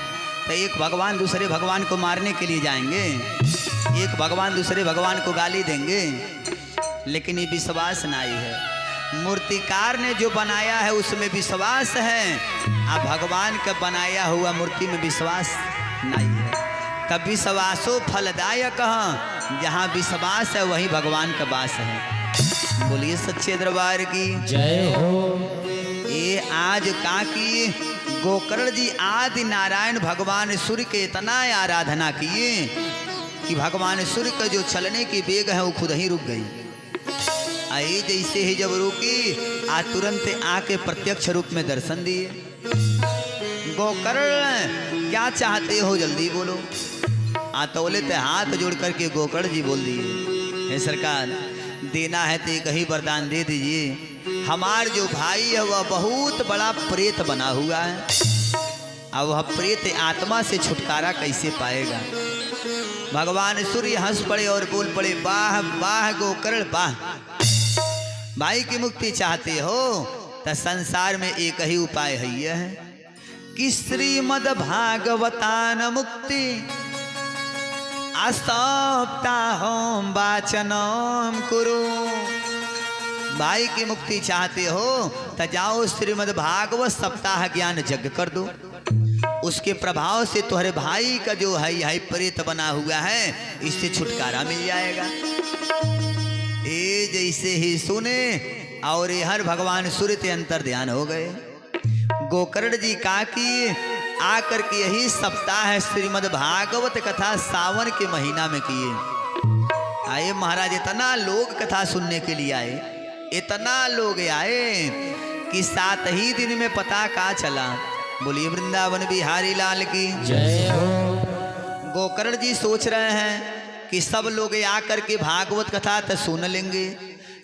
तो एक भगवान दूसरे भगवान को मारने के लिए जाएंगे, एक भगवान दूसरे भगवान को गाली देंगे, लेकिन ये विश्वास नहीं है। मूर्तिकार ने जो बनाया है उसमें विश्वास है, अब भगवान का बनाया हुआ मूर्ति में विश्वास नहीं है। तब विश्वासो फलदायक, जहाँ विश्वास है वहीं भगवान का वास है। बोलिए सच्चे दरबार की जय हो। ये आज का की गोकर्ण जी आदि नारायण भगवान सूर्य के इतना आराधना किए कि भगवान सूर्य का जो चलने की वेग है वो खुद ही रुक गई। आई जैसे ही जब रुकी आ तुरंत आके प्रत्यक्ष रूप में दर्शन दिए। गोकर्ण क्या चाहते हो जल्दी बोलो। आतौले ते हाथ जोड़ करके गोकर्ण जी बोल दिए, हे सरकार देना है तो एक ही वरदान दे दीजिए। हमार जो भाई है वह बहुत बड़ा प्रेत बना हुआ है, अब वह प्रेत आत्मा से छुटकारा कैसे पाएगा? भगवान सूर्य हंस पड़े और बोल पड़े, वाह वाह गोकर्ण वाह। भाई की मुक्ति चाहते हो तो संसार में एक ही उपाय है, यह है कि श्रीमद् भागवतान मुक्ति असप्ताहम वाचनम कुरु। भाई की मुक्ति चाहते हो तो जाओ श्रीमद् भागवत सप्ताह ज्ञान यज्ञ कर दो, उसके प्रभाव से तुम्हारे भाई का जो है प्रेत बना हुआ है इससे छुटकारा मिल जाएगा। ये जैसे ही सुने और हर भगवान सूर्य के अंतर ध्यान हो गए। गोकर्ण जी का की आकर के यही सप्ताह श्रीमद् भागवत कथा सावन के महीना में किए। आए महाराज, इतना लोग कथा सुनने के लिए आए, इतना लोग आए कि 7 ही दिन में पता का चला। बोलिए वृंदावन बिहारी लाल की जय हो। गोकर्ण जी सोच रहे हैं कि सब लोग आकर के भागवत कथा तो सुन लेंगे,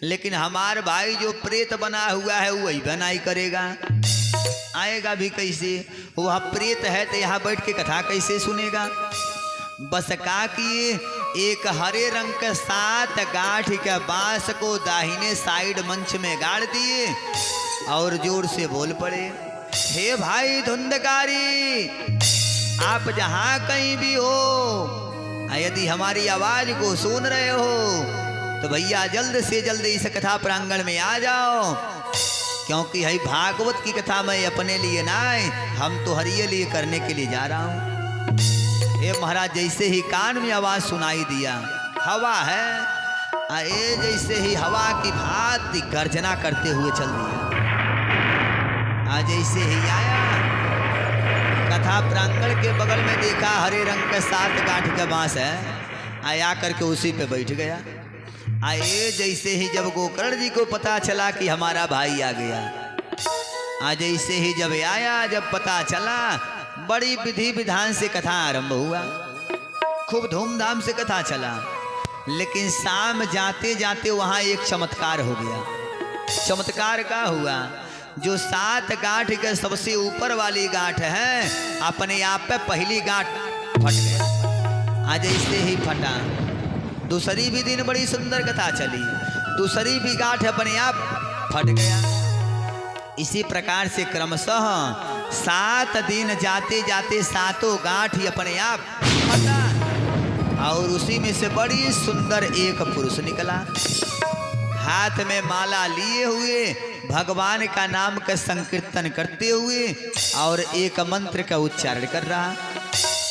लेकिन हमार भाई जो प्रेत बना हुआ है वही बनाई करेगा, आएगा भी कैसे? वह प्रेत है तो यहाँ बैठ के कथा कैसे सुनेगा? बस का कि एक हरे रंग के 7 गांठ के बांस को दाहिने साइड मंच में गाड़ दिए और जोर से बोल पड़े, हे भाई धुंधकारी, आप जहां कहीं भी हो, यदि हमारी आवाज को सुन रहे हो तो भैया जल्द से जल्द इस कथा प्रांगण में आ जाओ, क्योंकि है भागवत की कथा मैं अपने लिए ना, हम तो हरिये लिए करने के लिए जा रहा हूं। ये महाराज जैसे ही कान में आवाज सुनाई दिया, हवा है, ये जैसे ही हवा की भांति गर्जना करते हुए चल दिया। जैसे ही आया कथा प्रांगण के बगल में देखा हरे रंग का 7 गांठ का बांस है, आया करके उसी पे बैठ गया। आए जैसे ही जब गोकर्ण जी को पता चला कि हमारा भाई आ गया, जैसे ही जब आया, जब पता चला, बड़ी विधि विधान से कथा आरंभ हुआ, खूब धूमधाम से कथा चला। लेकिन शाम जाते जाते वहां एक चमत्कार हो गया। चमत्कार का हुआ, जो 7 गांठ के सबसे ऊपर वाली गांठ है, अपने आप पे पहली गांठ फट गया। जैसे ही फटा, दूसरी भी दिन बड़ी सुंदर कथा चली, दूसरी भी गांठ अपने आप फट गया। इसी प्रकार से क्रमशः 7 दिन जाते जाते 7 गांठ ही अपने आप फटा, और उसी में से बड़ी सुंदर एक पुरुष निकला, हाथ में माला लिए हुए, भगवान का नाम का संकीर्तन करते हुए और एक मंत्र का उच्चारण कर रहा।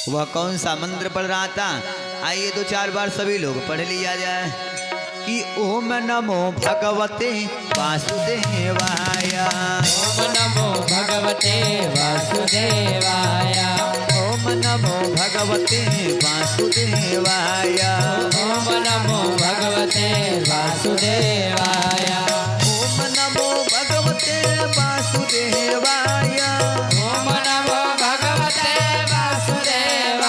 वह कौन सा मंत्र पढ़ रहा था, आइए 2-4 बार सभी लोग पढ़ लिया जाए कि ओम नमो भगवते वासुदेवाय, ओम नमो भगवते वासुदेवाय, ओम नमो भगवते वासुदेवाय, ओम नमो भगवते वासुदेवाय, ओम नमो भगवते वासुदेवाय, ओम नमो भगवते वासुदेवाय,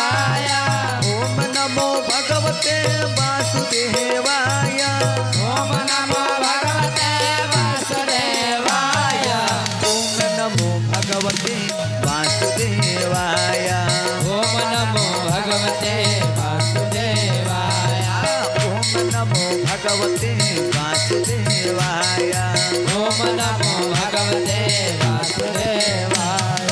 ओम नमो भगवते वासुदेवाय, ओम नमो भगवते वासुदेवाय, ओम नमो भगवते वासुदेवाय, ओम नमो भगवते वासुदेवाय, ओम नमो भगवते वासुदेवाय, ओम नमो भगवते वासुदेवाय।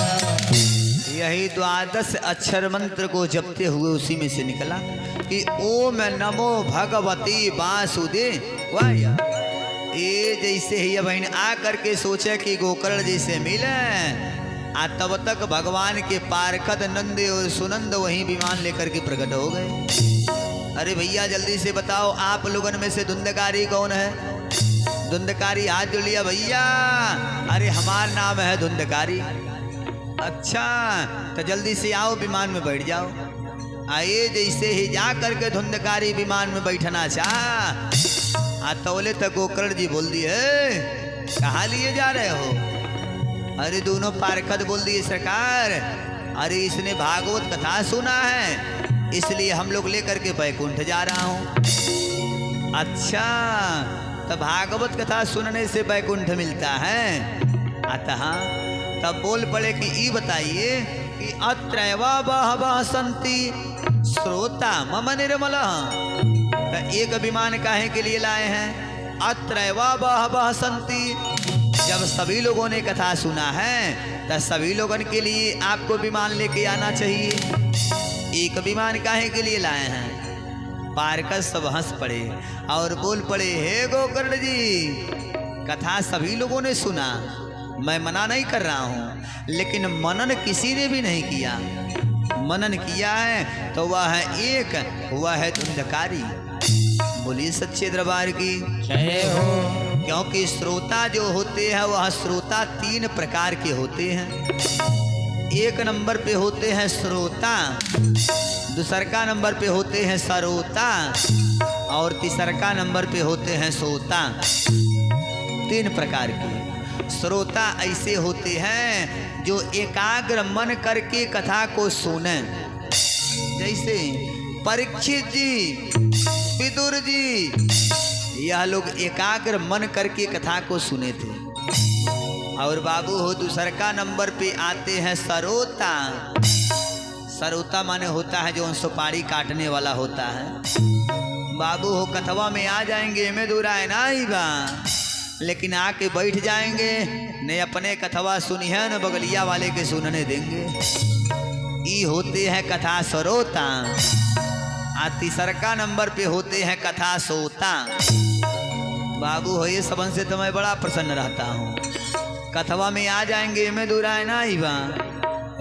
यही 12 अक्षर मंत्र को जपते हुए उसी में से निकला कि ओम नमो भगवती वासुदेवाय। ये जैसे ही अब आ करके सोचे कि गोकर्ण जी से मिले, तब तक भगवान के पार्षद नंद और सुनंद वहीं विमान लेकर के प्रकट हो गए। अरे भैया जल्दी से बताओ, आप लोगों में से धुंधकारी कौन है? धुंधकारी हाथ जोड़ लिया भैया। अरे हमारा नाम है धुंधकारी। अच्छा तो जल्दी से आओ, विमान में बैठ जाओ। आइए जैसे ही जा करके धुंधकारी विमान में बैठना चाह, तौले तक गोकर्ण जी बोल दिए, कहाँ लिए जा रहे हो? अरे दोनों पार्षद बोल दिए, सरकार अरे इसने भागवत कथा सुना है, इसलिए हम लोग लेकर के बैकुंठ जा रहा हूँ। अच्छा तो भागवत कथा सुनने से बैकुंठ मिलता है? अतः तब बोल पड़े कि ई बताइए कि अत्रैव बहवः सन्ति श्रोता मम निर्मल। एक विमान काहे के लिए लाए हैं? अत्रैव बहवः सन्ति, जब सभी लोगों ने कथा सुना है तो सभी लोगों के लिए आपको विमान लेके आना चाहिए। एक विमान काहे के लिए लाए हैं? पार्षद सब हंस पड़े और बोल पड़े, हे गोकर्ण जी, कथा सभी लोगों ने सुना, मैं मना नहीं कर रहा हूँ, लेकिन मनन किसी ने भी नहीं किया। मनन किया है तो वह है एक, वह है धुंधकारी। बोलिए सच्चे दरबार की जय हो। क्योंकि श्रोता जो होते हैं वह श्रोता 3 प्रकार के होते हैं। एक नंबर पे होते हैं श्रोता, दूसरका नंबर पे होते हैं सरोता, और तीसरका नंबर पे होते हैं सोता। 3 प्रकार के श्रोता ऐसे होते हैं जो एकाग्र मन करके कथा को सुने। जैसे परीक्षित जी, विदुर जी, यह लोग एकाग्र मन करके कथा को सुने थे। और बाबू हो दूसरका नंबर पे आते हैं सरोता। सरोता माने होता है जो सुपारी काटने वाला होता है। बाबू हो कथवा में आ जाएंगे में दूर आए ना ही बा, लेकिन आके बैठ जाएंगे ने अपने कथवा सुनी है न बगलिया वाले के सुनने देंगे। ई होते हैं कथा सरोता। तीसरका नंबर पे होते हैं कथा सोता। बाबू हो ये सबन से तो मैं बड़ा प्रसन्न रहता हूँ। कथवा में आ जाएंगे में दूर आए ना ही बा,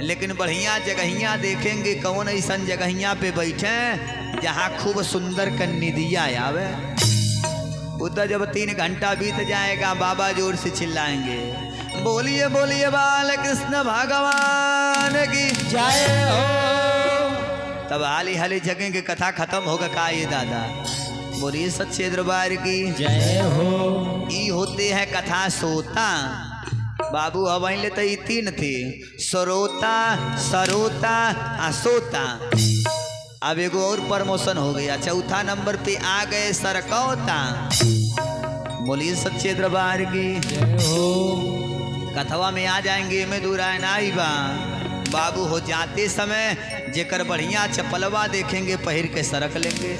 लेकिन बढ़िया जगहियाँ देखेंगे कौन ऐसा जगहियाँ पे बैठे जहाँ खूब सुंदर कन्निदिया आवे। उधर जब 3 घंटा बीत जाएगा बाबा जोर से चिल्लाएंगे, बोलिए बोलिए बाल कृष्ण भगवान की जय हो। तब हाली हाली जगेंगे कथा खत्म होगा का ये दादा। बोलिए सच्चे दरबार की जय हो। ई होते हैं कथा सोता। बाबू हवाई ले तो 3 थे, सरोता सरोता सोता। अब एगो और प्रमोशन हो गया, चौथा नंबर पे आ गए सरकौता। बोलिए सच्चे दरबार की जय हो। कथवा में आ जाएंगे में दूर आए ना ही बा। बाबू हो जाते समय जेकर बढ़िया चप्पलवा देखेंगे पहिर के सरक लेंगे।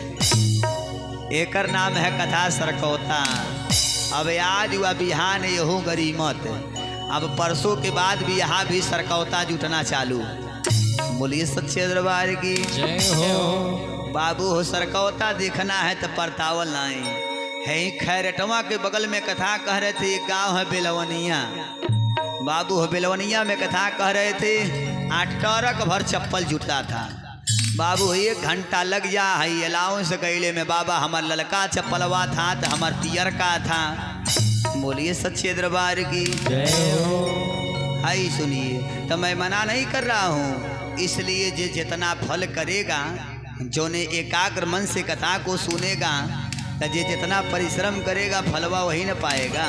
एकर नाम है कथा सरकौता। अब आज हुआ बिहान यहो गरीमत, अब परसों के बाद भी यहाँ भी सरकौता जुटना चालू। बोलिए सच्चे दरबार की जय हो। बाबू हो सरकौता देखना है तो परतावल नहीं है। खैरटवा के बगल में कथा कह रहे थे, एक गाँव है बेलवनिया। बाबू हो बेलवनिया में कथा कह रहे थे, 8 ट्रक भर चप्पल जुटता था। बाबू 1 घंटा लग जा है अलाउंस कैले में। बाबा हमार ललका चप्पलवा था तो हमार पियर का था। बोलिए सच्चे दरबार की जय हो। हाई सुनिए, तो मैं मना नहीं कर रहा हूँ, इसलिए जे जितना फल करेगा, जो ने एकाग्र मन से कथा को सुनेगा, तो जे जितना परिश्रम करेगा फलवा वही न पाएगा।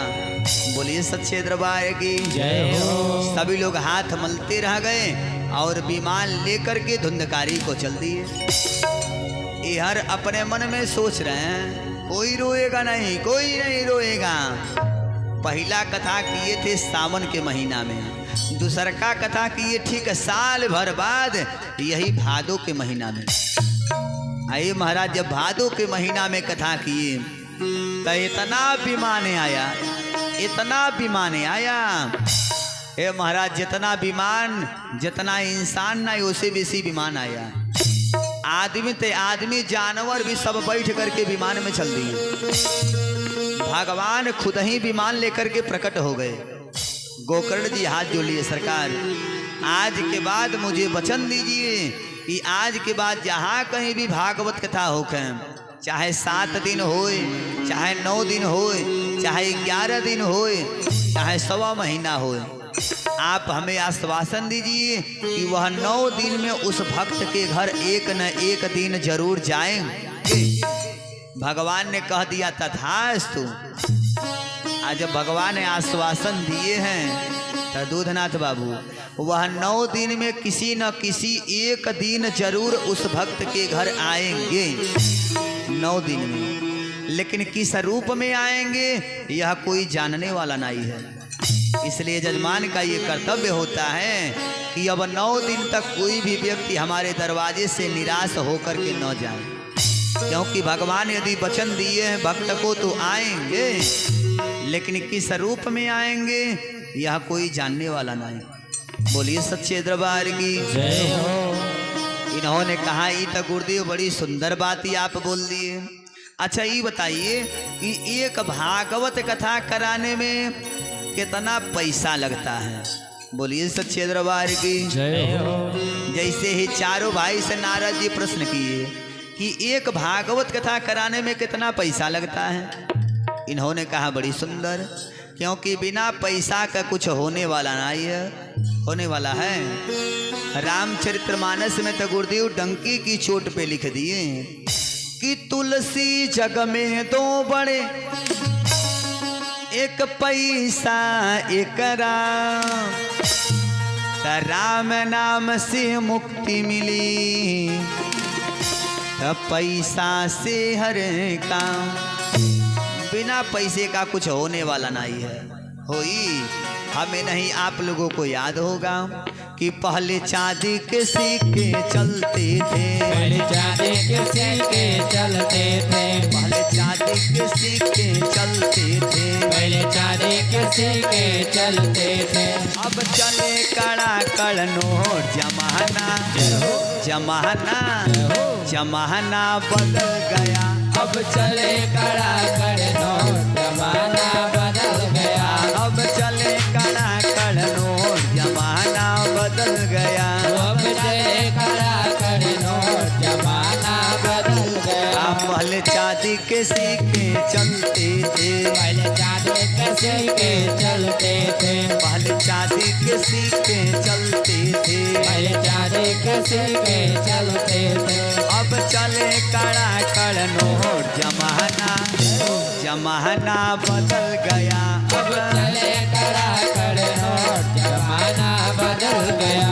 बोलिए सच्चे दरबार की जय हो। सभी लोग हाथ मलते रह गए और विमान लेकर के धुंधकारी को चल दिए। ये हर अपने मन में सोच रहे हैं कोई रोएगा नहीं, कोई नहीं रोएगा। पहला कथा किए थे सावन के महीना में, दूसरा का कथा किए ठीक साल भर बाद यही भादो के महीना में। आइए महाराज, जब भादो के महीना में कथा किए तो इतना विमान आया, इतना विमान आया। ए महाराज, जितना विमान जितना इंसान ना उससे बेसी विमान आया। आदमी ते आदमी जानवर भी सब बैठ करके विमान में चल दिए। भगवान खुद ही विमान लेकर के प्रकट हो गए। गोकर्ण जी हाथ जोड़ लिए, सरकार आज के बाद मुझे वचन दीजिए कि आज के बाद जहाँ कहीं भी भागवत कथा होके, चाहे 7 दिन होए, चाहे 9 दिन होए, चाहे 11 दिन होए, चाहे 1.25 महीना होए, आप हमें आश्वासन दीजिए कि वह 9 दिन में उस भक्त के घर एक न एक दिन जरूर जाएंगे। भगवान ने कह दिया तथास्तु। आज जब भगवान ने आश्वासन दिए हैं तो दूधनाथ बाबू, वह 9 दिन में किसी न किसी एक दिन जरूर उस भक्त के घर आएंगे। 9 दिन में, लेकिन किस रूप में आएंगे यह कोई जानने वाला नहीं है। इसलिए जजमान का ये कर्तव्य होता है कि अब 9 दिन तक कोई भी व्यक्ति हमारे दरवाजे से निराश होकर के न जाए, क्योंकि भगवान यदि वचन दिए हैं भक्त को तो आएंगे, लेकिन किस रूप में आएंगे यह कोई जानने वाला नहीं। बोलिए सच्चे दरबार की जय हो। इन्होंने कहा ये तो गुरुदेव बड़ी सुंदर बात ही आप बोल दिए। अच्छा ये बताइए कि एक भागवत कथा कराने में कितना पैसा लगता है? बोलिए सच्चे दरबार की जय हो। जैसे ही चारों भाई से नारद जी प्रश्न किए कि एक भागवत कथा कराने में कितना पैसा लगता है, इन्होंने कहा बड़ी सुंदर, क्योंकि बिना पैसा का कुछ होने वाला नहीं है, होने वाला है। रामचरितमानस में तो गुरुदेव डंकी की चोट पे लिख दिए कि तुलसी जग में 2 बड़े, एक पैसा एक राम, राम नाम से मुक्ति मिली, पैसा से हर काम। बिना पैसे का कुछ होने वाला नहीं है। होई हमें नहीं आप लोगों को याद होगा कि पहले चांदी के सिक्के चलते थे, पहले चांदी के सिक्के चलते थे, पहले चांदी के सिक्के चलते थे, पहले चांदी के सिक्के चलते थे। अब चले कड़ा कड़ नोट जमाना, जमाना जमाना बदल गया, अब चले कड़ा कड़ नोट जमाना बदल गया, अब चले कड़ा कड़ नोट जमाना बदल गया, अब चले कड़ा कड़ नोट जमाना बदल गया। पहले चांदी के सिक्के चलते थे, पहले चांदी के सिक्के चलते थे, पहले चांदी के सिक्के चलते थे, पहले चांदी के सिक्के चलते थे, अब चले कड़ा कड़ नोट जमाना, जमाना बदल गया, अब चले कड़ा कड़ नोट जमाना बदल गया।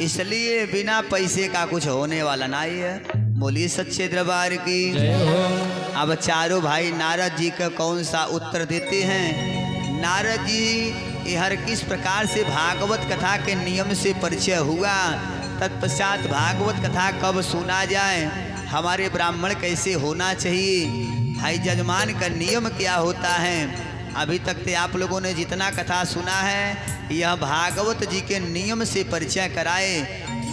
इसलिए बिना पैसे का कुछ होने वाला नहीं है। बोलिए सच्चे दरबार की। जय हो। अब चारों भाई नारद जी का कौन सा उत्तर देते हैं। नारद जी हर किस प्रकार से भागवत कथा के नियम से परिचय हुआ, तत्पश्चात भागवत कथा कब सुना जाए, हमारे ब्राह्मण कैसे होना चाहिए, भाई जजमान का नियम क्या होता है। अभी तक तो आप लोगों ने जितना कथा सुना है यह भागवत जी के नियम से परिचय कराए,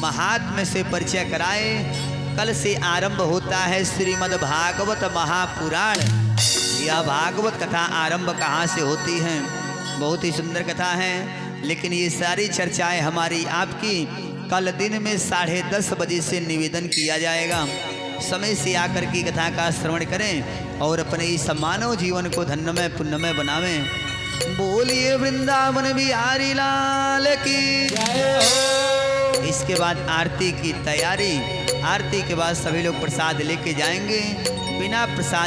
महात्म्य से परिचय कराए। कल से आरंभ होता है श्रीमद् भागवत महापुराण। यह भागवत कथा आरंभ कहाँ से होती है, बहुत ही सुंदर कथा है, लेकिन ये सारी चर्चाएं हमारी आपकी कल दिन में 10:30 बजे से निवेदन किया जाएगा। समय से आकर की कथा का श्रवण करें और अपने इस मानव जीवन को धन्यमय पुण्यमय बनावें। बोलिए वृंदावन बिहारी लाल की। इसके बाद आरती की तैयारी, आरती के बाद सभी लोग प्रसाद लेके जाएंगे। बिना प्रसाद